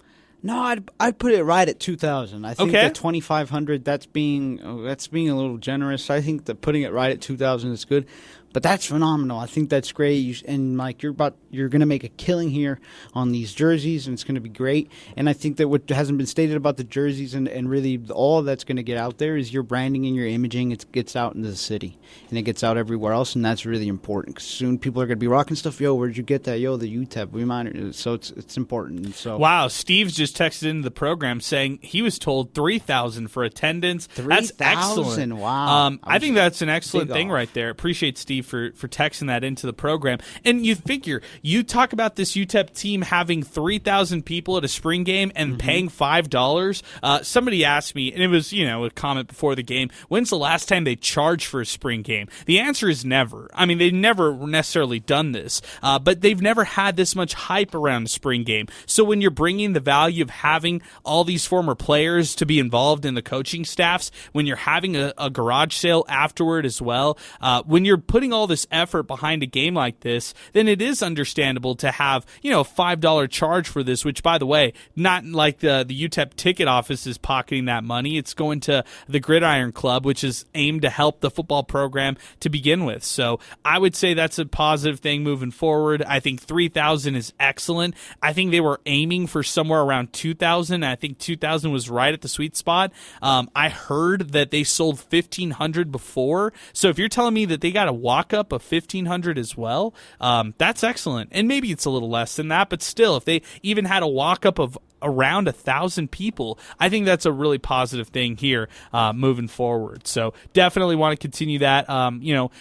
No, I'd put it right at 2,000. I think that 2,500, that's being a little generous. I think that putting it right at 2,000 is good. But that's phenomenal. I think that's great. And Mike, you're going to make a killing here on these jerseys, and it's going to be great. And I think that what hasn't been stated about the jerseys and really all that's going to get out there is your branding and your imaging. It gets out into the city, and it gets out everywhere else, and that's really important. Because soon people are going to be rocking stuff. Yo, where'd you get that? Yo, the UTEP reminder. So it's important. And so wow, Steve's just texted into the program saying he was told 3,000 for attendance. 3,000. That's excellent. Wow. I think that's an excellent thing right there. Appreciate Steve for texting that into the program. And you figure, you talk about this UTEP team having 3,000 people at a spring game and paying $5. Somebody asked me, and it was, a comment before the game, when's the last time they charged for a spring game? The answer is never. I mean, they've never necessarily done this, but they've never had this much hype around a spring game. So when you're bringing the value of having all these former players to be involved in the coaching staffs, when you're having a garage sale afterward as well, when you're putting all this effort behind a game like this, then it is understandable to have, a $5 charge for this, which, by the way, not like the UTEP ticket office is pocketing that money. It's going to the Gridiron Club, which is aimed to help the football program to begin with. So I would say that's a positive thing moving forward. I think 3,000 is excellent. I think they were aiming for somewhere around 2,000. I think 2,000 was right at the sweet spot. I heard that they sold 1,500 before. So if you're telling me that they got a walk-up of 1,500 as well, that's excellent. And maybe it's a little less than that, but still, if they even had a walk-up of around 1,000 people, I think that's a really positive thing here moving forward. So definitely want to continue that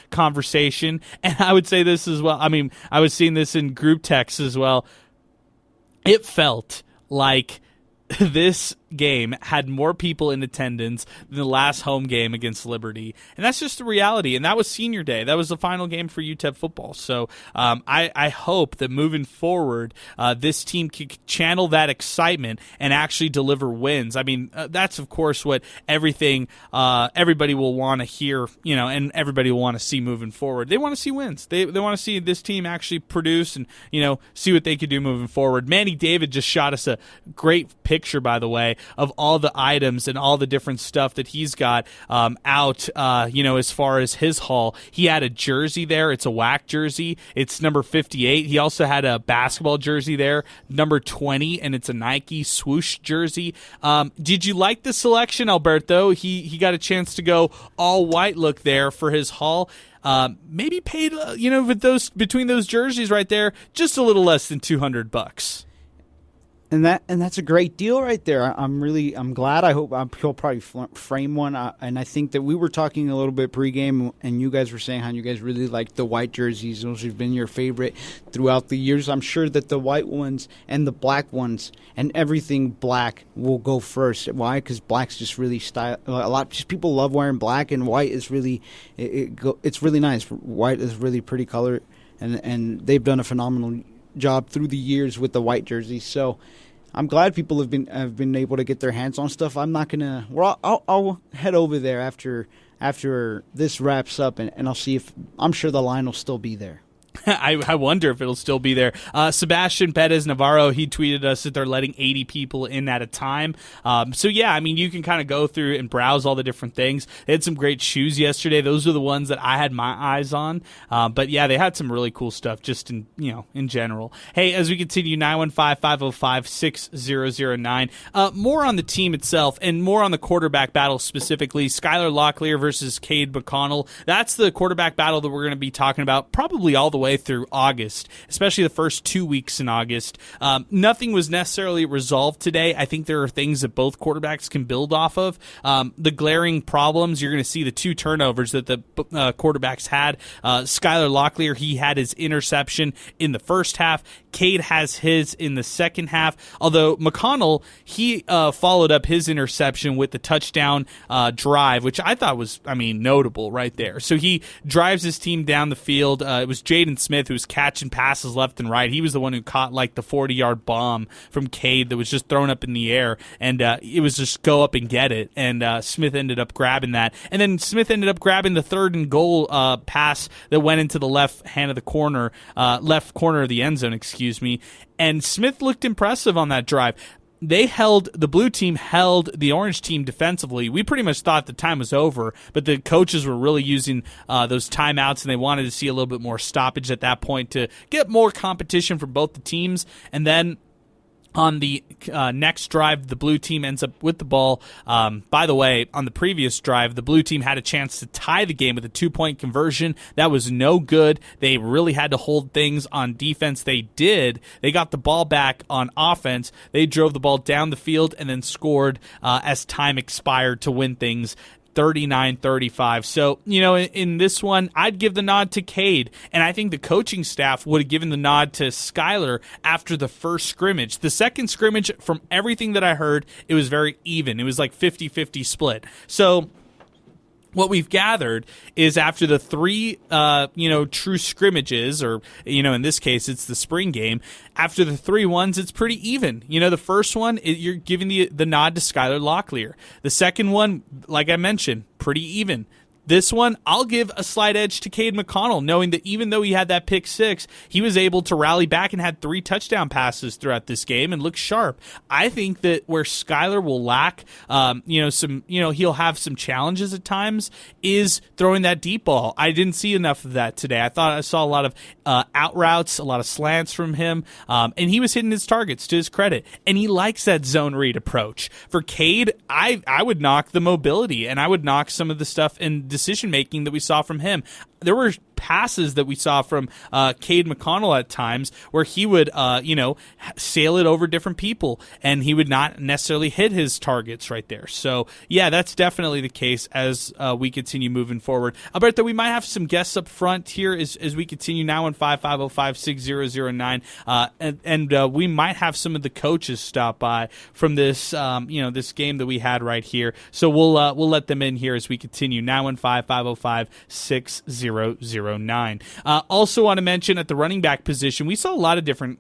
conversation. And I would say this as well. I mean, I was seeing this in group texts as well. It felt like this game had more people in attendance than the last home game against Liberty. And that's just the reality. And that was senior day. That was the final game for UTEP football. So I hope that moving forward, this team can channel that excitement and actually deliver wins. I mean, that's, of course, what everybody will want to hear, and everybody will want to see moving forward. They want to see wins. They want to see this team actually produce and, see what they could do moving forward. Manny David just shot us a great picture, by the way, of all the items and all the different stuff that he's got out, as far as his haul. He had a jersey there. It's a WAC jersey. It's number 58. He also had a basketball jersey there, number 20, and it's a Nike swoosh jersey. Did you like the selection, Alberto? He got a chance to go all white look there for his haul. Maybe paid, with those between those jerseys right there, just a little less than $200. And that's a great deal right there. I'm glad. I hope he'll probably frame one. And I think that we were talking a little bit pregame, and you guys were saying how you guys really like the white jerseys. Those have been your favorite throughout the years. I'm sure that the white ones and the black ones and everything black will go first. Why? Because black's just really style. Just people love wearing black, and white is really it's really nice. White is really pretty color, and they've done a phenomenal job through the years with the white jerseys. So I'm glad people have been able to get their hands on stuff. I'm not gonna. Well, I'll head over there after this wraps up, and I'll see if I'm sure the line will still be there. I wonder if it'll still be there. Sebastian Perez Navarro, he tweeted us that they're letting 80 people in at a time. You can kind of go through and browse all the different things. They had some great shoes yesterday. Those are the ones that I had my eyes on. They had some really cool stuff just in general. Hey, as we continue, 915-505-6009. More on the team itself and more on the quarterback battle specifically. Skylar Locklear versus Cade McConnell. That's the quarterback battle that we're going to be talking about probably all the way through August, especially the first 2 weeks in August. Nothing was necessarily resolved today. I think there are things that both quarterbacks can build off of. The glaring problems, you're going to see the 2 turnovers that the quarterbacks had. Skylar Locklear, he had his interception in the first half. Cade has his in the second half, although McConnell, he followed up his interception with the touchdown drive, which I thought was, notable right there. So he drives his team down the field. It was Jaden Smith who was catching passes left and right. He was the one who caught like the 40-yard bomb from Cade that was just thrown up in the air, and it was just go up and get it, and Smith ended up grabbing that. And then Smith ended up grabbing the 3rd and goal pass that went into the left corner of the end zone, and Smith looked impressive on that drive. The blue team held the orange team defensively. We pretty much thought the time was over, but the coaches were really using those timeouts, and they wanted to see a little bit more stoppage at that point to get more competition for both the teams. And then on the next drive, the blue team ends up with the ball. By the way, on the previous drive, the blue team had a chance to tie the game with a 2-point conversion. That was no good. They really had to hold things on defense. They did. They got the ball back on offense. They drove the ball down the field and then scored as time expired to win things 39-35. So, in this one, I'd give the nod to Cade, and I think the coaching staff would have given the nod to Skylar after the first scrimmage. The second scrimmage, from everything that I heard, it was very even. It was like 50-50 split. So what we've gathered is after the 3, true scrimmages, or, in this case, it's the spring game, after the 3 ones, it's pretty even. The first one, you're giving the nod to Skylar Locklear. The second one, like I mentioned, pretty even. This one, I'll give a slight edge to Cade McConnell, knowing that even though he had that pick 6, he was able to rally back and had 3 touchdown passes throughout this game and look sharp. I think that where Skylar will lack, he'll have some challenges at times, is throwing that deep ball. I didn't see enough of that today. I thought I saw a lot of out routes, a lot of slants from him, and he was hitting his targets to his credit. And he likes that zone read approach. For Cade, I would knock the mobility, and I would knock some of the stuff in decision making that we saw from him. There were passes that we saw from Cade McConnell at times where he would, sail it over different people, and he would not necessarily hit his targets right there. So, yeah, that's definitely the case as we continue moving forward. Alberto, we might have some guests up front here as we continue now on 550-6009, and we might have some of the coaches stop by from this, this game that we had right here. So we'll let them in here as we continue now on 550-6009. Also want to mention at the running back position, we saw a lot of different,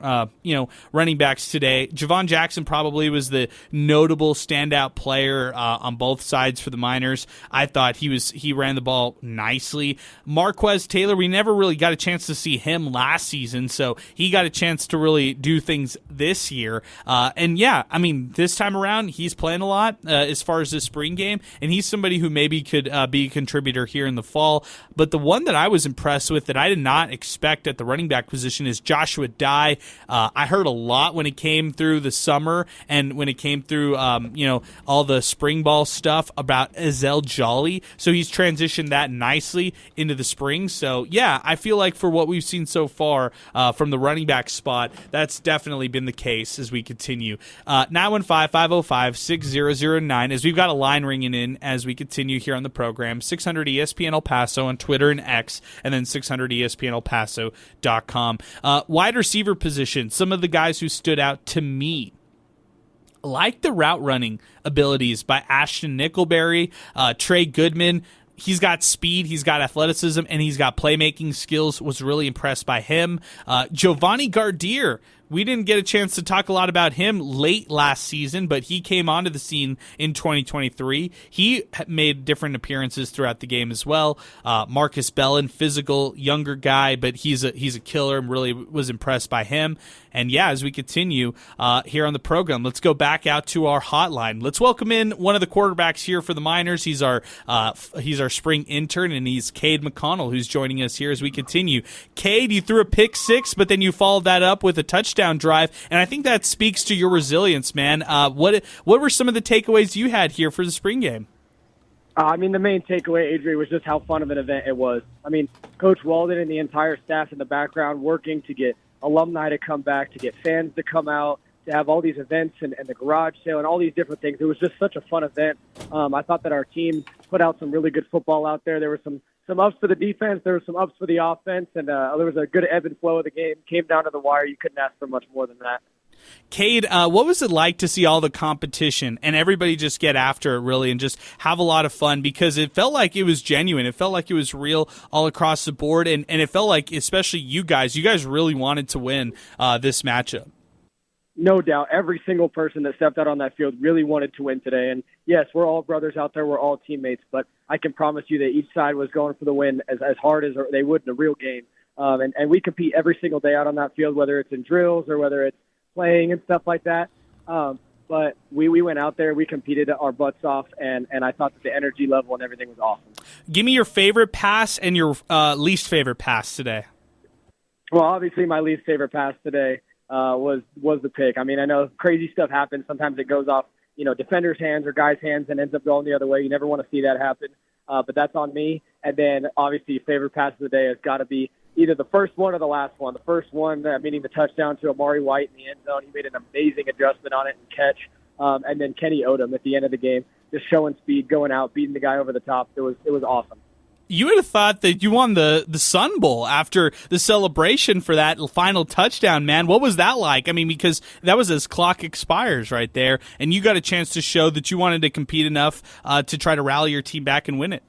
running backs today. Javon Jackson probably was the notable standout player on both sides for the Miners. I thought he ran the ball nicely. Marquez Taylor, we never really got a chance to see him last season, so he got a chance to really do things this year. This time around, he's playing a lot as far as the spring game, and he's somebody who maybe could be a contributor here in the fall. But the one that I was impressed with that I did not expect at the running back position is Joshua Dye. I heard a lot when it came through the summer and when it came through, all the spring ball stuff about Ezell Jolly. So he's transitioned that nicely into the spring. So, yeah, I feel like for what we've seen so far from the running back spot, that's definitely been the case as we continue. 915-505-6009, as we've got a line ringing in as we continue here on the program. 600 ESPN El Paso on Twitter and X, and then 600 ESPNElPaso.com. Wide receiver position, some of the guys who stood out to me, like the route running abilities by Ashton Nickelberry, Trey Goodman. He's got speed, he's got athleticism, and he's got playmaking skills. Was really impressed by him. Giovanni Gardier, we didn't get a chance to talk a lot about him late last season, but he came onto the scene in 2023. He made different appearances throughout the game as well. Marcus Bellin, physical, younger guy, but he's a killer, and really was impressed by him. And yeah, as we continue here on the program, let's go back out to our hotline. Let's welcome in one of the quarterbacks here for the Miners. He's our spring intern, and he's Cade McConnell, who's joining us here as we continue. Cade, you threw a pick six, but then you followed that up with a touchdown drive, and I think that speaks to your resilience, man. What were some of the takeaways you had here for the spring game? The main takeaway, Adrian, was just how fun of an event it was. Coach Walden and the entire staff in the background working to get alumni to come back, to get fans to come out, to have all these events and the garage sale and all these different things. It was just such a fun event. I thought that our team put out some really good football out there. There were some ups for the defense, there were some ups for the offense, and there was a good ebb and flow of the game. Came down to the wire. You couldn't ask for much more than that. Cade, what was it like to see all the competition and everybody just get after it, really, and just have a lot of fun? Because it felt like it was genuine. It felt like it was real all across the board, and it felt like, especially you guys really wanted to win this matchup. No doubt. Every single person that stepped out on that field really wanted to win today. And, yes, we're all brothers out there. We're all teammates. But I can promise you that each side was going for the win as hard as they would in a real game. And we compete every single day out on that field, whether it's in drills or whether it's playing and stuff like that. But we went out there, we competed our butts off, and I thought that the energy level and everything was awesome. Give me your favorite pass and your least favorite pass today. Well, obviously my least favorite pass today was the pick. I know crazy stuff happens. Sometimes it goes off, defenders' hands or guys' hands and ends up going the other way. You never want to see that happen. But that's on me. And then, obviously, favorite pass of the day has got to be either the first one or the last one. The first one, meaning the touchdown to Amari White in the end zone. He made an amazing adjustment on it and catch. And then Kenny Odom at the end of the game, just showing speed, going out, beating the guy over the top. It was awesome. You would have thought that you won the Sun Bowl after the celebration for that final touchdown, man. What was that like? Because that was as clock expires right there, and you got a chance to show that you wanted to compete enough to try to rally your team back and win it.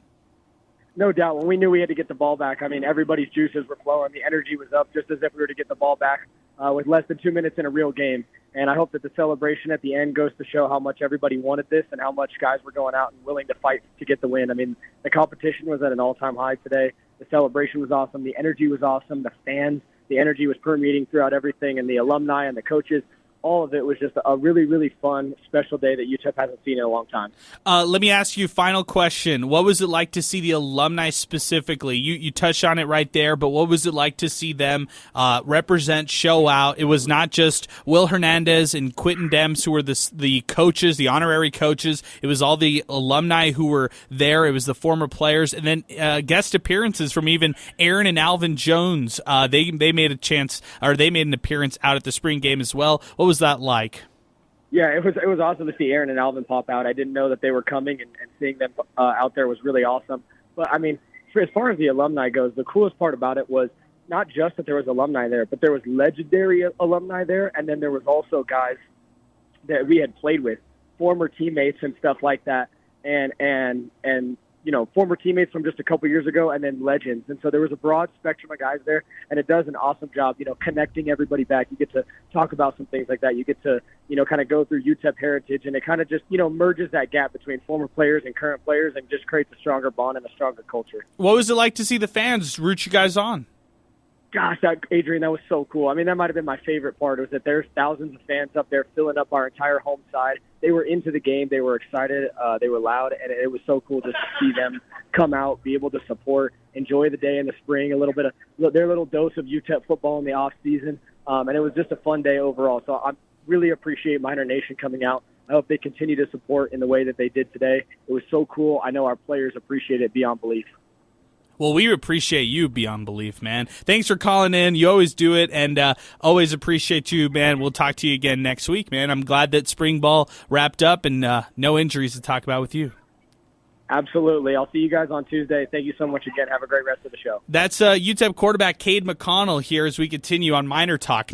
No doubt. When we knew we had to get the ball back, everybody's juices were flowing. The energy was up just as if we were to get the ball back with less than 2 minutes in a real game. And I hope that the celebration at the end goes to show how much everybody wanted this and how much guys were going out and willing to fight to get the win. The competition was at an all-time high today. The celebration was awesome. The energy was awesome. The fans, the energy was permeating throughout everything. And the alumni and the coaches all of it was just a really, really fun, special day that UTEP hasn't seen in a long time. Let me ask you a final question. What was it like to see the alumni specifically? You touched on it right there, but what was it like to see them represent, show out? It was not just Will Hernandez and Quentin Demps who were the coaches, the honorary coaches. It was all the alumni who were there. It was the former players, and then guest appearances from even Aaron and Alvin Jones. They made an appearance out at the spring game as well. What was that like? Yeah, it was awesome to see Aaron and Alvin pop out. I didn't know that they were coming, and seeing them out there was really awesome. But, I mean, as far as the alumni goes, the coolest part about it was not just that there was alumni there, but there was legendary alumni there, and then there was also guys that we had played with, former teammates and stuff like that, and former teammates from just a couple years ago, and then legends. And so there was a broad spectrum of guys there, and it does an awesome job, connecting everybody back. You get to talk about some things like that. You get to, kind of go through UTEP heritage, and it kind of just, merges that gap between former players and current players and just creates a stronger bond and a stronger culture. What was it like to see the fans root you guys on? Gosh, Adrian, that was so cool. I mean, that might have been my favorite part, was that there's thousands of fans up there filling up our entire home side. They were into the game. They were excited. They were loud, and it was so cool just to see them come out, be able to support, enjoy the day in the spring, a little bit of their little dose of UTEP football in the off season. And it was just a fun day overall. So I really appreciate Miner Nation coming out. I hope they continue to support in the way that they did today. It was so cool. I know our players appreciate it beyond belief. Well, we appreciate you beyond belief, man. Thanks for calling in. You always do it, and always appreciate you, man. We'll talk to you again next week, man. I'm glad that spring ball wrapped up and no injuries to talk about with you. Absolutely. I'll see you guys on Tuesday. Thank you so much again. Have a great rest of the show. That's UTEP quarterback Cade McConnell here as we continue on MinerTalk,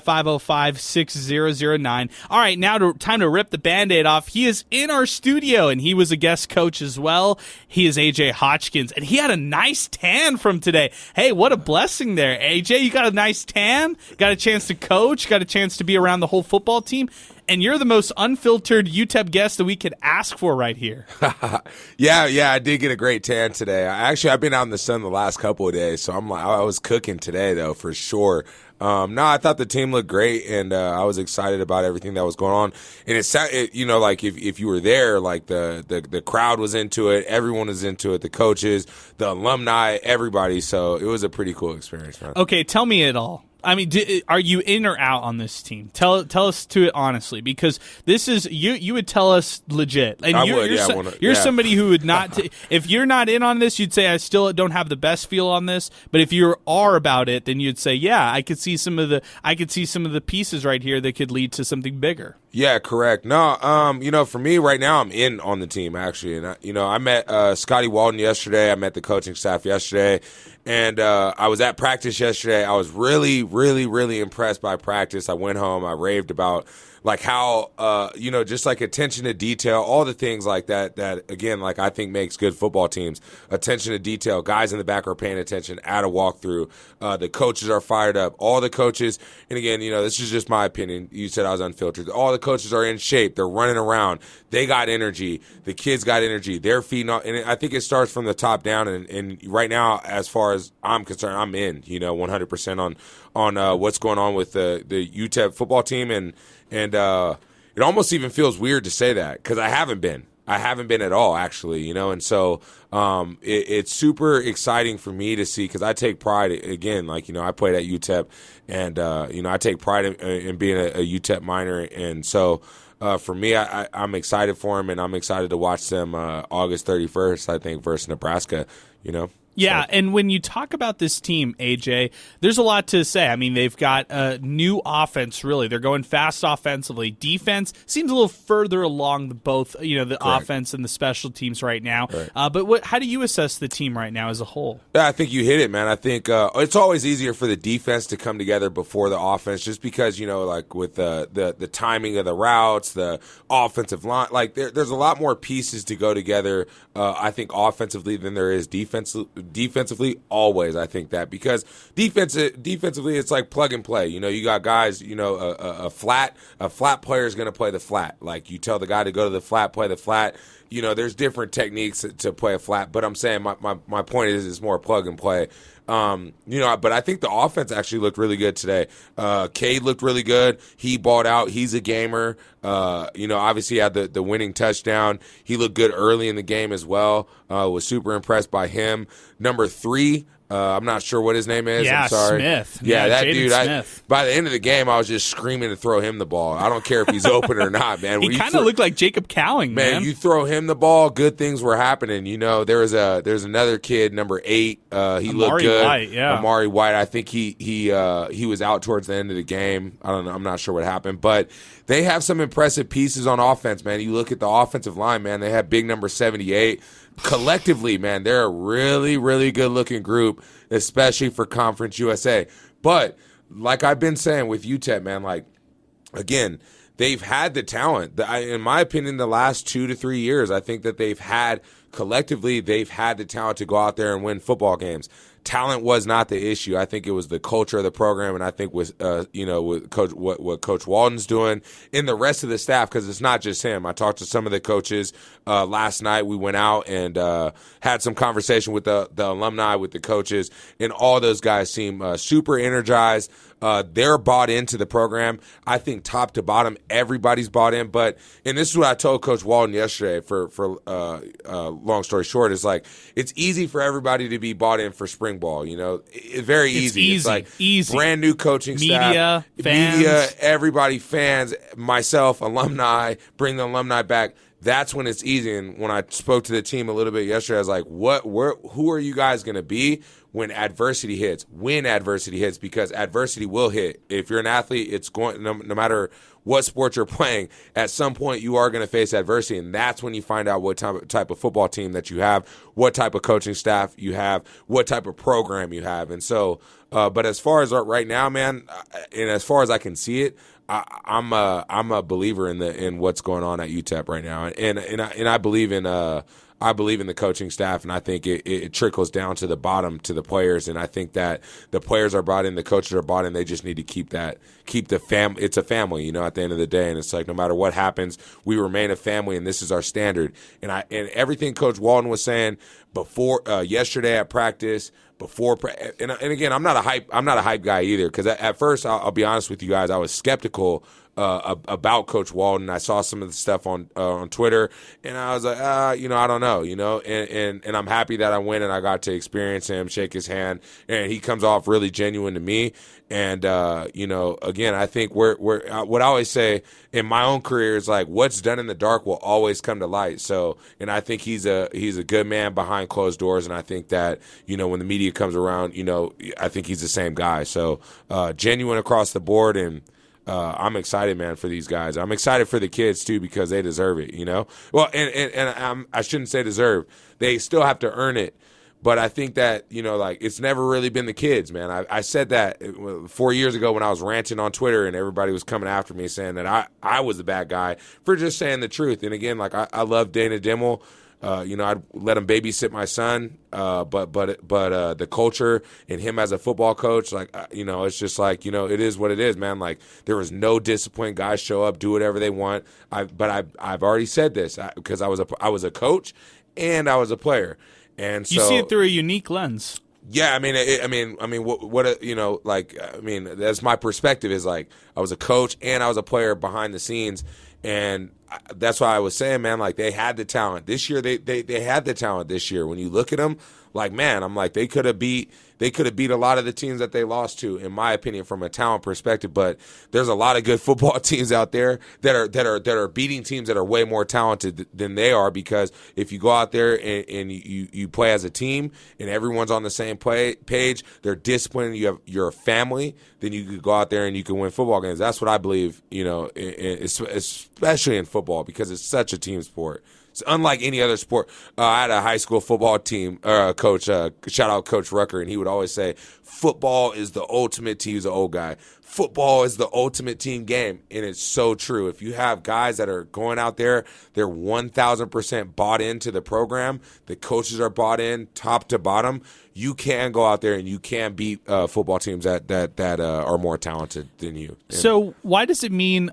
915-505-6009. All right, now time to rip the Band-Aid off. He is in our studio, and he was a guest coach as well. He is AJ Hotchkins, and he had a nice tan from today. Hey, what a blessing there. AJ, you got a nice tan, got a chance to coach, got a chance to be around the whole football team. And you're the most unfiltered UTEP guest that we could ask for right here. Yeah, I did get a great tan today. I've been out in the sun the last couple of days, so I was cooking today though for sure. I thought the team looked great, and I was excited about everything that was going on. And like if you were there, like the crowd was into it, everyone was into it, the coaches, the alumni, everybody. So it was a pretty cool experience, man. Okay, tell me it all. I mean, are you in or out on this team? Tell us to it honestly, because this is you would tell us legit. And you're somebody who would not. If you're not in on this, you'd say I still don't have the best feel on this. But if you are about it, then you'd say, yeah, I could see some of the pieces right here that could lead to something bigger. Yeah, correct. No, for me right now, I'm in on the team actually, and I met Scotty Walden yesterday. I met the coaching staff yesterday. And I was at practice yesterday. I was really, really, really impressed by practice. I went home. I raved about like how, just like attention to detail, all the things like that, again, like I think makes good football teams. Attention to detail. Guys in the back are paying attention at a walkthrough. The coaches are fired up. All the coaches, and again, this is just my opinion. You said I was unfiltered. All the coaches are in shape. They're running around. They got energy. The kids got energy. They're feeding off. And I think it starts from the top down. And right now, as far as I'm concerned, I'm in, 100% on what's going on with the UTEP football team. And it almost even feels weird to say that because I haven't been at all, actually, and so it's super exciting for me to see because I take pride, again, like, I played at UTEP, and, I take pride in being a UTEP Miner, and so for me, I'm excited for them, and I'm excited to watch them August 31st, I think, versus Nebraska, Yeah, So. And when you talk about this team, AJ, there's a lot to say. I mean, they've got a new offense, really. They're going fast offensively. Defense seems a little further along both, the Correct. offense and the special teams right now. Right. But how do you assess the team right now as a whole? Yeah, I think you hit it, man. I think it's always easier for the defense to come together before the offense just because, like with the timing of the routes, the offensive line, like there's a lot more pieces to go together, I think, offensively than there is defensively, always. I think that because defensively, it's like plug and play. You got guys. A flat player is going to play the flat. Like you tell the guy to go to the flat, play the flat. there's different techniques to play a flat. But I'm saying my point is it's more plug and play. But I think the offense actually looked really good today. Cade looked really good. He balled out. He's a gamer. Obviously he had the winning touchdown. He looked good early in the game as well. Was super impressed by him. Number 3, I'm not sure what his name is. Yeah, I'm sorry. Smith. Yeah, that Jaden dude. Smith. By the end of the game, I was just screaming to throw him the ball. I don't care if he's open or not, man. He kind of looked like Jacob Cowing, man. You throw him the ball, good things were happening. There's another kid, number 8. He looked good. White, yeah. Amari White. I think he was out towards the end of the game. I don't know. I'm not sure what happened, but they have some impressive pieces on offense, man. You look at the offensive line, man. They have big number 78. Collectively, man, they're a really, really good-looking group, especially for Conference USA. But like I've been saying with UTEP, man, like, again, they've had the talent. In my opinion, the last 2 to 3 years, I think that they've had the talent to go out there and win football games. Talent was not the issue. I think it was the culture of the program, and I think with Coach what Coach Walden's doing and the rest of the staff, because it's not just him. I talked to some of the coaches last night. We went out and had some conversation with the alumni, with the coaches, and all those guys seem super energized. They're bought into the program. I think top to bottom, everybody's bought in. And this is what I told Coach Walden yesterday. For long story short, is like it's easy for everybody to be bought in for spring ball. It's very easy. It's like easy. Brand new coaching staff, fans. everybody, fans, myself, alumni, bring the alumni back. That's when it's easy. And when I spoke to the team a little bit yesterday, I was like, who are you guys going to be when adversity hits? When adversity hits, because adversity will hit. If you're an athlete, it's going, no matter what sport you're playing, at some point you are going to face adversity. And that's when you find out what type of football team that you have, what type of coaching staff you have, what type of program you have. And so, but as far as right now, man, and as far as I can see it, I'm a believer in what's going on at UTEP right now, and I believe in the coaching staff, and I think it trickles down to the bottom to the players, and I think that the players are brought in, the coaches are brought in. They just need to keep the family. It's a family, at the end of the day, and it's like no matter what happens, we remain a family, and this is our standard. And everything Coach Walden was saying before yesterday at practice. And again, I'm not a hype guy either, because at first, I'll be honest with you guys, I was skeptical about Coach Walden. I saw some of the stuff on Twitter, and I was like, I don't know, and I'm happy that I went and I got to experience him, shake his hand, and he comes off really genuine to me. And again, I think what I always say in my own career is like, what's done in the dark will always come to light. So, and I think he's a good man behind closed doors, and I think that when the media comes around, I think he's the same guy. So, genuine across the board, and I'm excited, man, for these guys. I'm excited for the kids too, because they deserve it. Well, and I shouldn't say deserve. They still have to earn it. But I think that, it's never really been the kids, man. I said that 4 years ago when I was ranting on Twitter and everybody was coming after me saying that I was the bad guy for just saying the truth. And again, I love Dana Dimmel. I'd let him babysit my son. But the culture and him as a football coach, it's just like, it is what it is, man. Like, there was no discipline. Guys show up, do whatever they want. I've already said this because I was a coach and I was a player. And so, you see it through a unique lens. Yeah, that's my perspective. Is like I was a coach and I was a player behind the scenes, and that's why I was saying, man, like they had the talent this year. They had the talent this year. When you look at them, like, man, I'm like they could have beat a lot of the teams that they lost to, in my opinion, from a talent perspective. But there's a lot of good football teams out there that are beating teams that are way more talented than they are, because if you go out there and you play as a team and everyone's on the same page, they're disciplined, you're a family, then you could go out there and you can win football games. That's what I believe, especially in football, because it's such a team sport. It's unlike any other sport. I had a high school football team coach, shout out Coach Rucker, and he would always say, football is the ultimate team. He's an old guy. football is the ultimate team game, and it's so true. If you have guys that are going out there, they're 1,000% bought into the program, the coaches are bought in top to bottom, you can go out there and you can beat football teams that are more talented than you. So why does it mean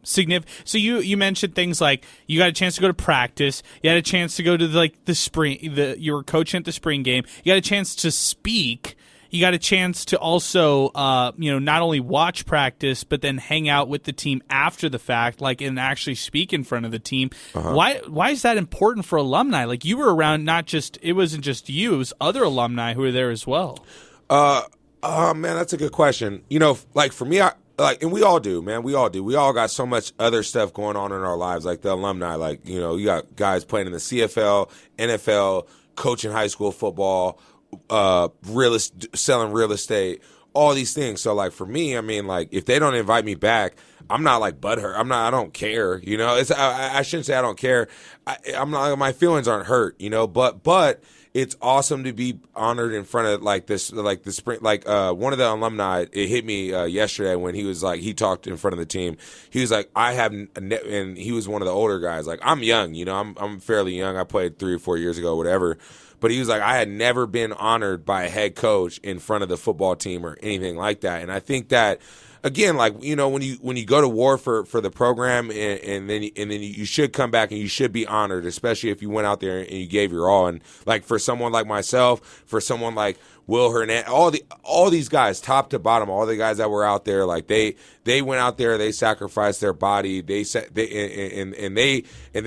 significant? So you mentioned things like you got a chance to go to practice, you had a chance to go to the spring, you were coaching at the spring game, you got a chance to speak. You got a chance to also, not only watch practice, but then hang out with the team after the fact, and actually speak in front of the team. Uh-huh. Why is that important for alumni? Like, you were around, it wasn't just you, it was other alumni who were there as well. Man, that's a good question. For me, and we all do, man. We all do. We all got so much other stuff going on in our lives, like the alumni. You got guys playing in the CFL, NFL, coaching high school football, selling real estate, all these things. So for me, if they don't invite me back, I'm not butthurt. I don't care. I shouldn't say I don't care. I'm not. My feelings aren't hurt. But it's awesome to be honored in front of the spring. One of the alumni, it hit me yesterday when he was he talked in front of the team. He was like, and he was one of the older guys. I'm young. I'm fairly young. I played 3 or 4 years ago, whatever. But he was like, I had never been honored by a head coach in front of the football team or anything like that. And I think that, again, when you go to war for the program and then you should come back and you should be honored, especially if you went out there and you gave your all. And for someone like myself, for someone like Will Hernandez, all these guys, top to bottom, all the guys that were out there, they went out there, they sacrificed their body, they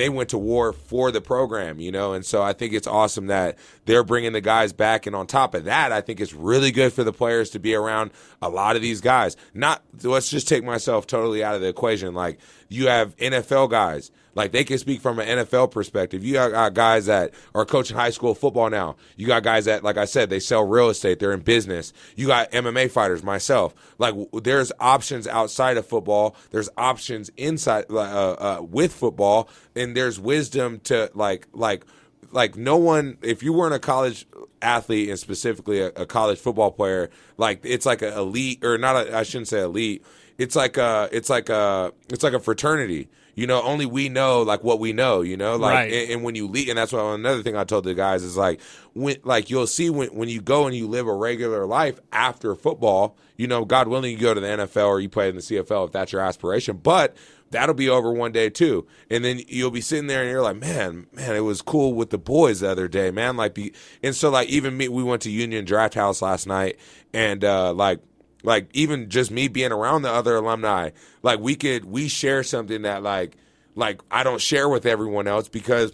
went to war for the program, and so I think it's awesome that they're bringing the guys back, and on top of that, I think it's really good for the players to be around a lot of these guys. Let's just take myself totally out of the equation. You have NFL guys. They can speak from an NFL perspective. You got guys that are coaching high school football now. You got guys that, like I said, they sell real estate. They're in business. You got MMA fighters, myself. There's options outside of football. There's options inside with football. And there's wisdom to, no one, if you weren't a college athlete and specifically a college football player, it's like an elite, or not, I shouldn't say elite. It's like a fraternity. Only we know what we know, right. And when you leave, and that's why another thing I told the guys is when you'll see when you go and you live a regular life after football, God willing, you go to the NFL or you play in the CFL if that's your aspiration, but that'll be over one day too. And then you'll be sitting there and you're like, man, it was cool with the boys the other day, man. And so even me, we went to Union Draft House last night, and even just me being around the other alumni, we share something that I don't share with everyone else, because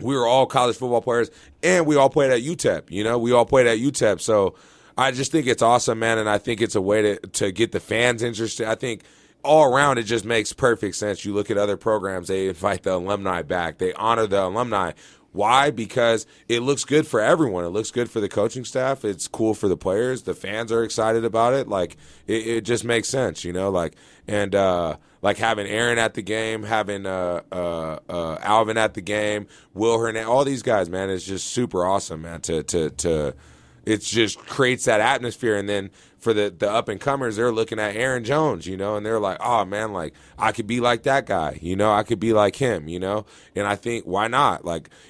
we were all college football players and we all played at UTEP, we all played at UTEP. So I just think it's awesome, man. And I think it's a way to get the fans interested. I think all around, it just makes perfect sense. You look at other programs, they invite the alumni back. They honor the alumni. Why? Because it looks good for everyone. It looks good for the coaching staff. It's cool for the players. The fans are excited about it. It just makes sense, and having Aaron at the game, having Alvin at the game, Will Hernandez, all these guys, man, it's just super awesome, man. It just creates that atmosphere, and then for the up and comers, they're looking at Aaron Jones, and they're like, oh man, I could be like that guy, I could be like him, and I think, why not?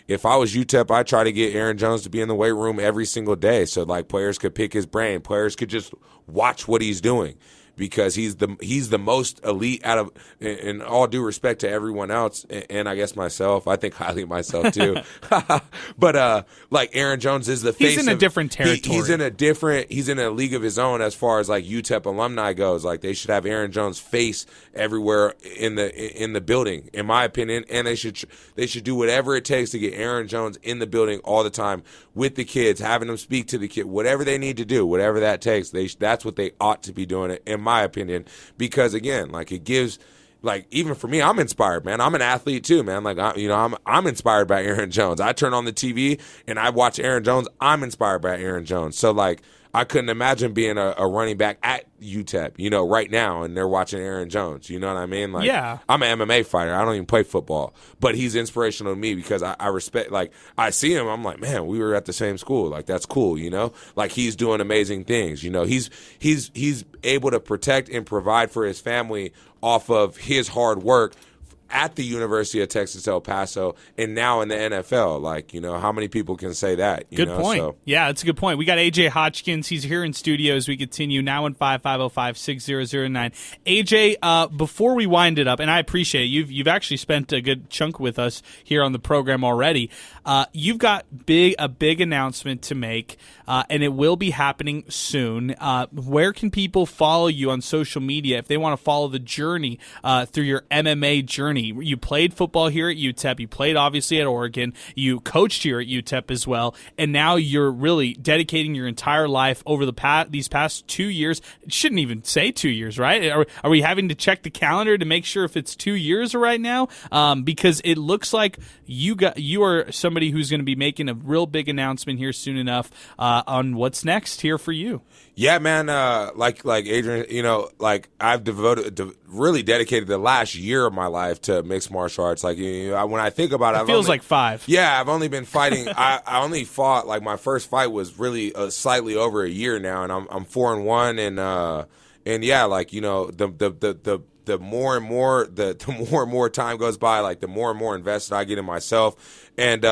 If I was UTEP, I'd try to get Aaron Jones to be in the weight room every single day, so players could pick his brain, players could just watch what he's doing, because he's the most elite out of, in all due respect to everyone else, and I guess myself. I think highly of myself too. But Aaron Jones is the face. He's in a different territory. He's in a league of his own as far as UTEP alumni goes. They should have Aaron Jones' face everywhere in the building, in my opinion, and they should do whatever it takes to get Aaron Jones in the building all the time with the kids, having them speak to the kid, whatever they need to do, whatever that takes. That's what they ought to be doing, in my opinion, because again, it gives, even for me, I'm inspired, man. I'm an athlete too, man. I'm inspired by Aaron Jones. I turn on the TV and I watch Aaron Jones. I'm inspired by Aaron Jones. So I I couldn't imagine being a running back at UTEP, right now, and they're watching Aaron Jones. You know what I mean? Like, yeah. I'm an MMA fighter. I don't even play football, but he's inspirational to me because I respect. Like, I see him. I'm like, man, we were at the same school. Like, that's cool. Like, he's doing amazing things. He's able to protect and provide for his family off of his hard work at the University of Texas El Paso and now in the NFL. Like, how many people can say that? Good point. So. Yeah, that's a good point. We got AJ Hodgkins. He's here in studio as we continue. 915-505-6009. AJ, before we wind it up, and I appreciate it, you've actually spent a good chunk with us here on the program already. You've got a big announcement to make, and it will be happening soon. Where can people follow you on social media if they want to follow the journey through your MMA journey? You played football here at UTEP. You played, obviously, at Oregon. You coached here at UTEP as well. And now you're really dedicating your entire life over these past 2 years. It shouldn't even say 2 years, right? Are we having to check the calendar to make sure if it's 2 years right now? Because it looks like you are somebody who's going to be making a real big announcement here soon enough on what's next here for you. Yeah, man. Like Adrian, like I've really dedicated the last year of my life to mixed martial arts. Like, when I think about it, it feels like 5. Yeah, I've only been fighting. I only fought, like, my first fight was really slightly over a year now, and I'm 4-1, and yeah, like, the more and more time goes by, like, the more and more invested I get in myself, and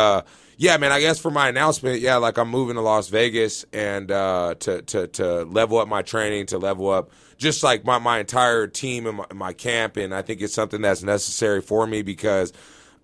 yeah, man, I guess for my announcement, yeah, like, I'm moving to Las Vegas and to level up my training, to level up just like my entire team and my camp, and I think it's something that's necessary for me because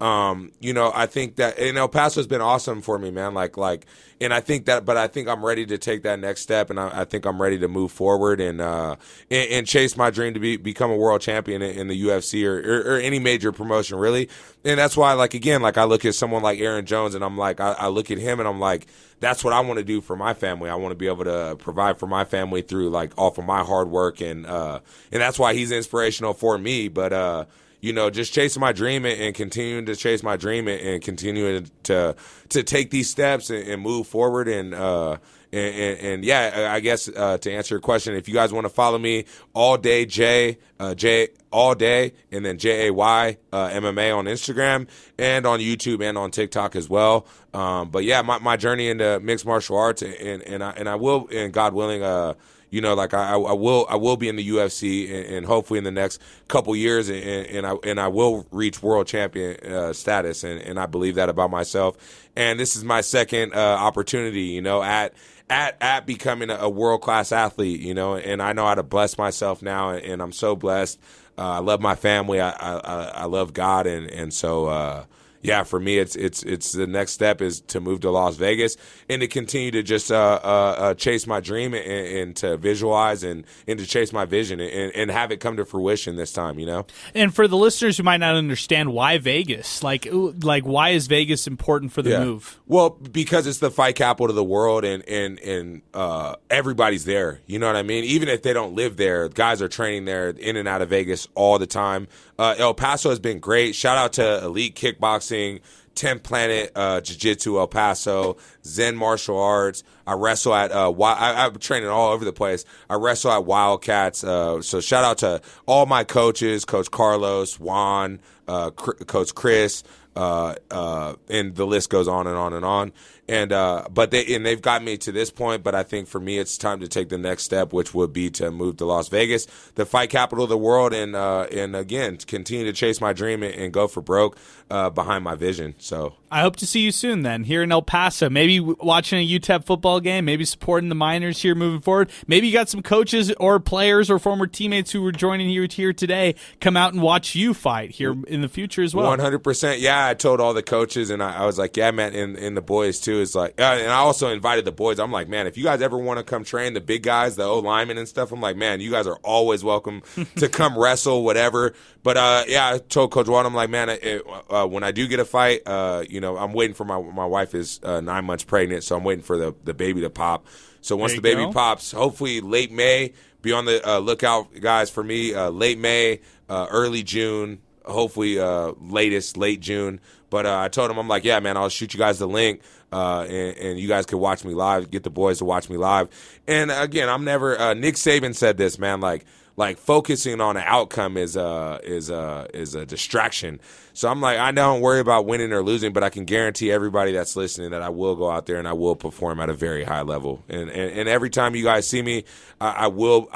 I think that El Paso's been awesome for me, man. And I think but I think I'm ready to take that next step, and I think I'm ready to move forward and chase my dream to become a world champion in the UFC or any major promotion, really. And that's why, like, again, like, I look at someone like Aaron Jones, and I'm like, I look at him, and I'm like, that's what I want to do for my family. I want to be able to provide for my family through, like, off of my hard work, and that's why he's inspirational for me. But just chasing my dream and continuing to chase my dream and continuing to take these steps and move forward and yeah, I guess to answer your question, if you guys want to follow me, all day J all day, and then JAY MMA on Instagram and on YouTube and on TikTok as well. But yeah, my journey into mixed martial arts and I will, and God willing, I will be in the UFC and hopefully in the next couple years, and I will reach world champion status, and I believe that about myself. And this is my second opportunity, at becoming a world class athlete, and I know how to bless myself now, and I'm so blessed. I love my family. I love God, and so. Yeah, for me, it's the next step is to move to Las Vegas and to continue to just chase my dream and to visualize and to chase my vision and have it come to fruition this time, And for the listeners who might not understand, why Vegas? Like why is Vegas important for the move? Well, because it's the fight capital of the world, and everybody's there. You know what I mean? Even if they don't live there, guys are training there in and out of Vegas all the time. El Paso has been great. Shout out to Elite Kickboxing, 10th Planet Jiu-Jitsu El Paso, Zen Martial Arts. I wrestle at I'm training all over the place. I wrestle at Wildcats. So shout out to all my coaches, Coach Carlos, Juan, Coach Chris, and the list goes on and on and on. And but they've got me to this point, but I think for me it's time to take the next step, which would be to move to Las Vegas, the fight capital of the world, and again continue to chase my dream and go for broke behind my vision. So I hope to see you soon then here in El Paso. Maybe watching a UTEP football game, maybe supporting the Miners here moving forward. Maybe you got some coaches or players or former teammates who were joining you here today come out and watch you fight here in the future as well. 100%. Yeah, I told all the coaches, and I was like, yeah, man, and the boys too. Is like, and I also invited the boys. I'm like, man, if you guys ever want to come train the big guys, the O-linemen and stuff, I'm like, man, you guys are always welcome to come wrestle, whatever. But yeah, I told Coach Watt, I'm like, man, when I do get a fight, I'm waiting for my wife is 9 months pregnant, so I'm waiting for the baby to pop. So once the baby pops, hopefully late May, be on the lookout, guys, for me. Late May, early June, hopefully late June. But I told him, I'm like, yeah, man, I'll shoot you guys the link. and you guys can watch me live, get the boys to watch me live. And again, I'm never Nick Saban said this, man, like focusing on an outcome is a distraction. So I'm like, I don't worry about winning or losing, but I can guarantee everybody that's listening that I will go out there and I will perform at a very high level. And every time you guys see me, I will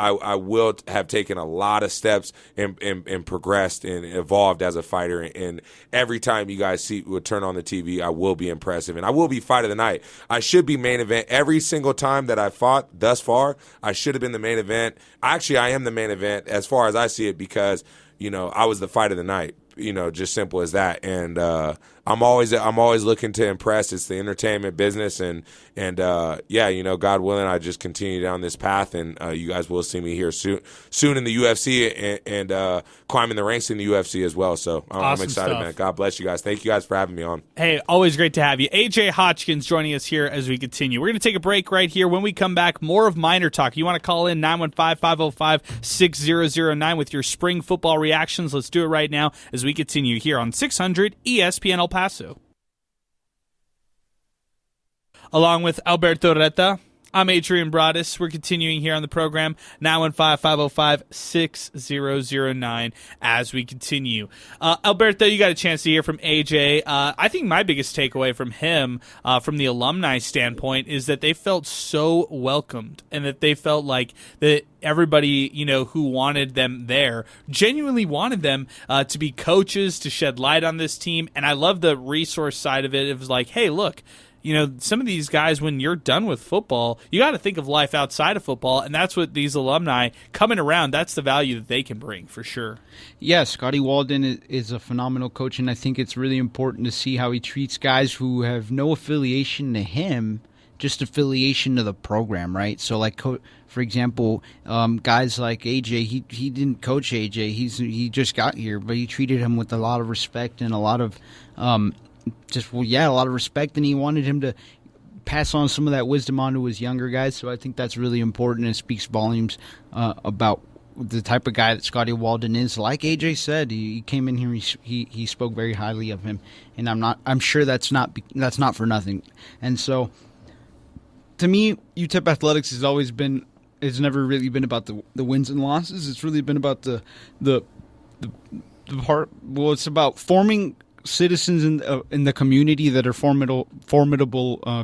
have taken a lot of steps and progressed and evolved as a fighter. And every time you guys would turn on the TV, I will be impressive and I will be fight of the night. I should be main event every single time that I fought thus far. I should have been the main event. Actually, I am the main event as far as I see it because, I was the fight of the night. Just simple as that. And I'm always looking to impress. It's the entertainment business, and God willing, I just continue down this path, and you guys will see me here soon in the UFC and climbing the ranks in the UFC as well. So I'm excited, man. God bless you guys. Thank you guys for having me on. Hey, always great to have you. AJ Hotchkins joining us here as we continue. We're going to take a break right here. When we come back, more of Miner Talk. You want to call in 915-505-6009 with your spring football reactions. Let's do it right now as we continue here on 600 ESPN El Paso. Along with Alberto Reta, I'm Adrian Broadus. We're continuing here on the program, 915-505-6009 as we continue. Alberto, you got a chance to hear from AJ. I think my biggest takeaway from him, from the alumni standpoint, is that they felt so welcomed and that they felt like that everybody, who wanted them there genuinely wanted them to be coaches, to shed light on this team. And I love the resource side of it. It was like, hey, look, some of these guys, when you're done with football, you got to think of life outside of football, and that's what these alumni coming around, that's the value that they can bring for sure. Yeah, Scotty Walden is a phenomenal coach, and I think it's really important to see how he treats guys who have no affiliation to him, just affiliation to the program, right? So, like, for example, guys like AJ, he didn't coach AJ. He just got here, but he treated him with a lot of respect and a lot of a lot of respect, and he wanted him to pass on some of that wisdom on to his younger guys. So I think that's really important, and it speaks volumes about the type of guy that Scotty Walden is. Like AJ said, he came in here, he spoke very highly of him, and I'm sure that's not for nothing. And so, to me, UTEP athletics has never really been about the wins and losses. It's really been about the part. Well, it's about forming citizens in the community that are formidable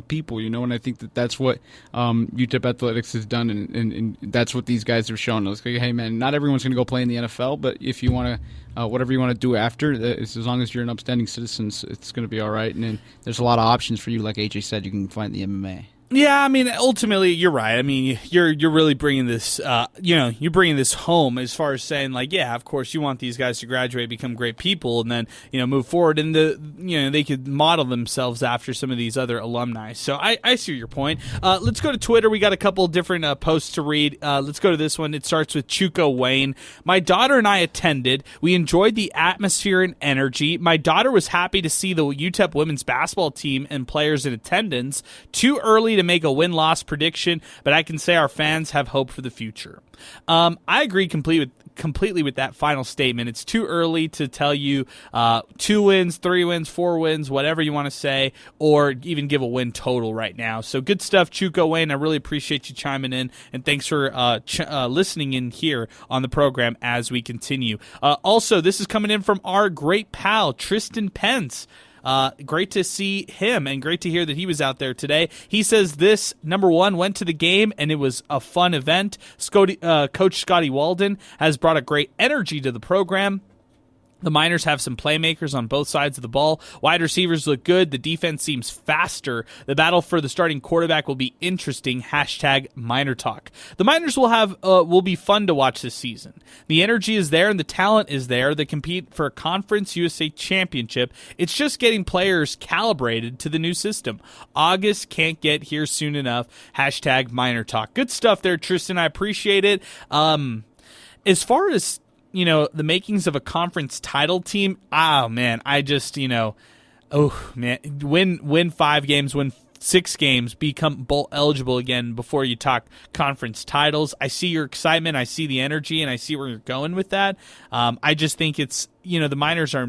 people, and I think that's what UTEP athletics has done, and that's what these guys are showing us. Like, hey, man, not everyone's going to go play in the NFL, but if you want to, whatever you want to do after, as long as you're an upstanding citizen, it's going to be all right. And then there's a lot of options for you, like AJ said. You can find the MMA. Yeah, I mean, ultimately, you're right. I mean, you're really bringing this, you're bringing this home as far as saying, like, yeah, of course, you want these guys to graduate, become great people, and then, move forward, and they could model themselves after some of these other alumni. So I see your point. Let's go to Twitter. We got a couple different posts to read. Let's go to this one. It starts with Chuko Wayne. My daughter and I attended. We enjoyed the atmosphere and energy. My daughter was happy to see the UTEP women's basketball team and players in attendance. Too early to make a win-loss prediction, but I can say our fans have hope for the future. I agree completely with that final statement. It's too early to tell you 2 wins, 3 wins, 4 wins, whatever you want to say, or even give a win total right now. So good stuff, Chuko Wayne. I really appreciate you chiming in, and thanks for listening in here on the program as we continue. Also, this is coming in from our great pal, Tristan Pence. Great to see him, and great to hear that he was out there today. He says this, number one, went to the game, and it was a fun event. Coach Scotty Walden has brought a great energy to the program. The Miners have some playmakers on both sides of the ball. Wide receivers look good. The defense seems faster. The battle for the starting quarterback will be interesting. #MinerTalk. The Miners will be fun to watch this season. The energy is there and the talent is there. They compete for a Conference USA championship. It's just getting players calibrated to the new system. August can't get here soon enough. #MinerTalk. Good stuff there, Tristan. I appreciate it. As far as the makings of a conference title team, man, I just, win 5 games, win 6 games, become bowl eligible again before you talk conference titles. I see your excitement, I see the energy, and I see where you're going with that. I just think it's the Miners are.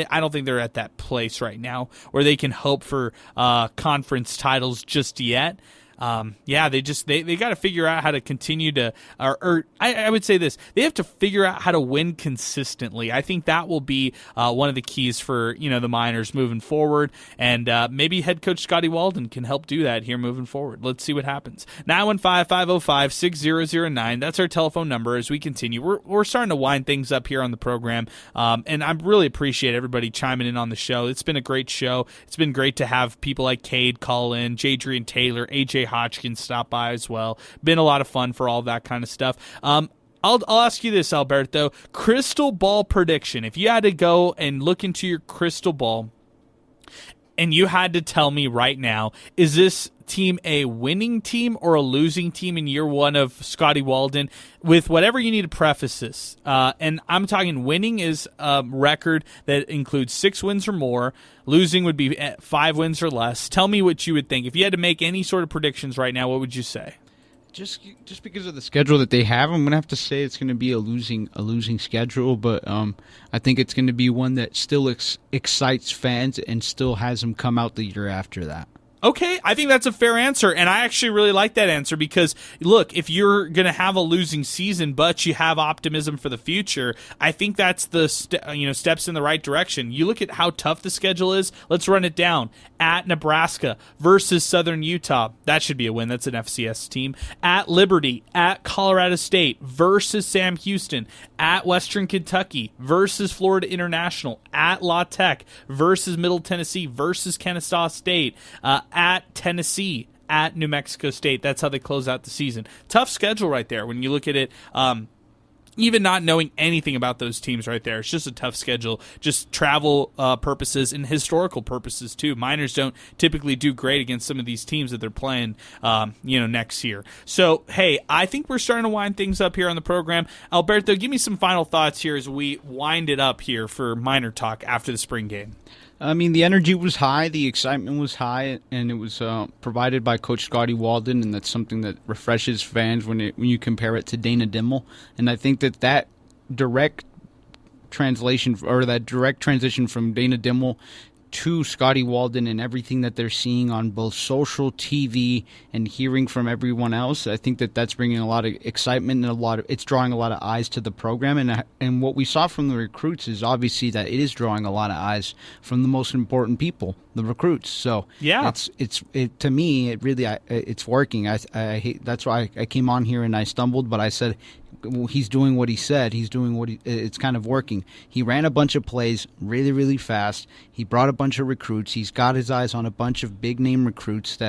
I don't think they're at that place right now where they can hope for conference titles just yet. They got to figure out how to continue to, or I would say this, they have to figure out how to win consistently. I think that will be one of the keys for, the Miners moving forward, and maybe head coach Scotty Walden can help do that here moving forward. Let's see what happens. 915-505-6009, that's our telephone number as we continue. We're starting to wind things up here on the program, and I really appreciate everybody chiming in on the show. It's been a great show. It's been great to have people like Cade call in, Jadrian Taylor, AJ Hodgkins stop by as well. Been a lot of fun for all that kind of stuff. I'll ask you this, Alberto. Crystal ball prediction. If you had to go and look into your crystal ball and you had to tell me right now, is this team a winning team or a losing team in year one of Scotty Walden? With whatever you need to preface this, and I'm talking winning is a record that includes 6 wins or more. Losing would be 5 wins or less. Tell me what you would think. If you had to make any sort of predictions right now, what would you say? Just because of the schedule that they have, I'm gonna have to say it's gonna be a losing schedule. But I think it's gonna be one that still excites fans and still has them come out the year after that. Okay, I think that's a fair answer, and I actually really like that answer because, look, if you're going to have a losing season but you have optimism for the future, I think that's the steps in the right direction. You look at how tough the schedule is. Let's run it down. At Nebraska versus Southern Utah. That should be a win. That's an FCS team. At Liberty, at Colorado State versus Sam Houston. At Western Kentucky versus Florida International. At La Tech versus Middle Tennessee versus Kennesaw State. At Tennessee, at New Mexico State. That's how they close out the season. Tough schedule right there when you look at it. Even not knowing anything about those teams right there, it's just a tough schedule. Just travel purposes and historical purposes too. Miners don't typically do great against some of these teams that they're playing, next year. So, hey, I think we're starting to wind things up here on the program. Alberto, give me some final thoughts here as we wind it up here for Miner Talk after the spring game. I mean, the energy was high, the excitement was high, and it was provided by Coach Scotty Walden, and that's something that refreshes fans when you compare it to Dana Dimmel. And I think that direct translation or that direct transition from Dana Dimmel to Scotty Walden and everything that they're seeing on both social, TV, and hearing from everyone else, I think that's bringing a lot of excitement and it's drawing a lot of eyes to the program. And what we saw from the recruits is obviously that it is drawing a lot of eyes from the most important people, the recruits. So yeah, to me, it really it's working. I hate, that's why I came on here and I stumbled, but I said, he's doing what he said. It's kind of working. He ran a bunch of plays really, really fast. He brought a bunch of recruits. He's got his eyes on a bunch of big-name recruits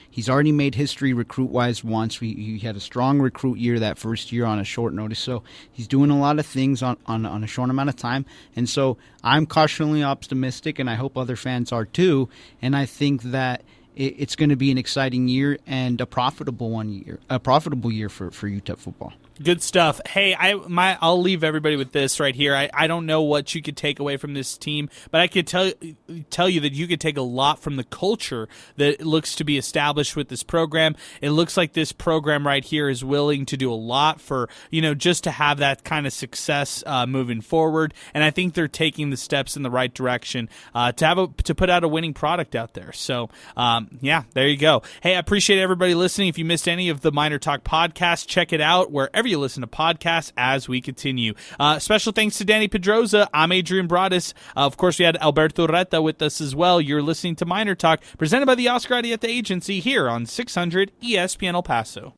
he's already made history recruit-wise once. He had a strong recruit year that first year on a short notice. So he's doing a lot of things on a short amount of time. And so I'm cautiously optimistic, and I hope other fans are too. And I think that it's going to be an exciting year and a profitable year for UTEP football. Good stuff. Hey, I'll leave everybody with this right here. I don't know what you could take away from this team, but I could tell you that you could take a lot from the culture that looks to be established with this program. It looks like this program right here is willing to do a lot for, just to have that kind of success moving forward. And I think they're taking the steps in the right direction to put out a winning product out there. So, there you go. Hey, I appreciate everybody listening. If you missed any of the Miner Talk podcast, check it out wherever you listen to podcasts as we continue. Special thanks to Danny Pedroza. I'm Adrian Broadus. Of course, we had Alberto Reta with us as well. You're listening to Miner Talk, presented by the Oscar Arieta Agency here on 600 ESPN El Paso.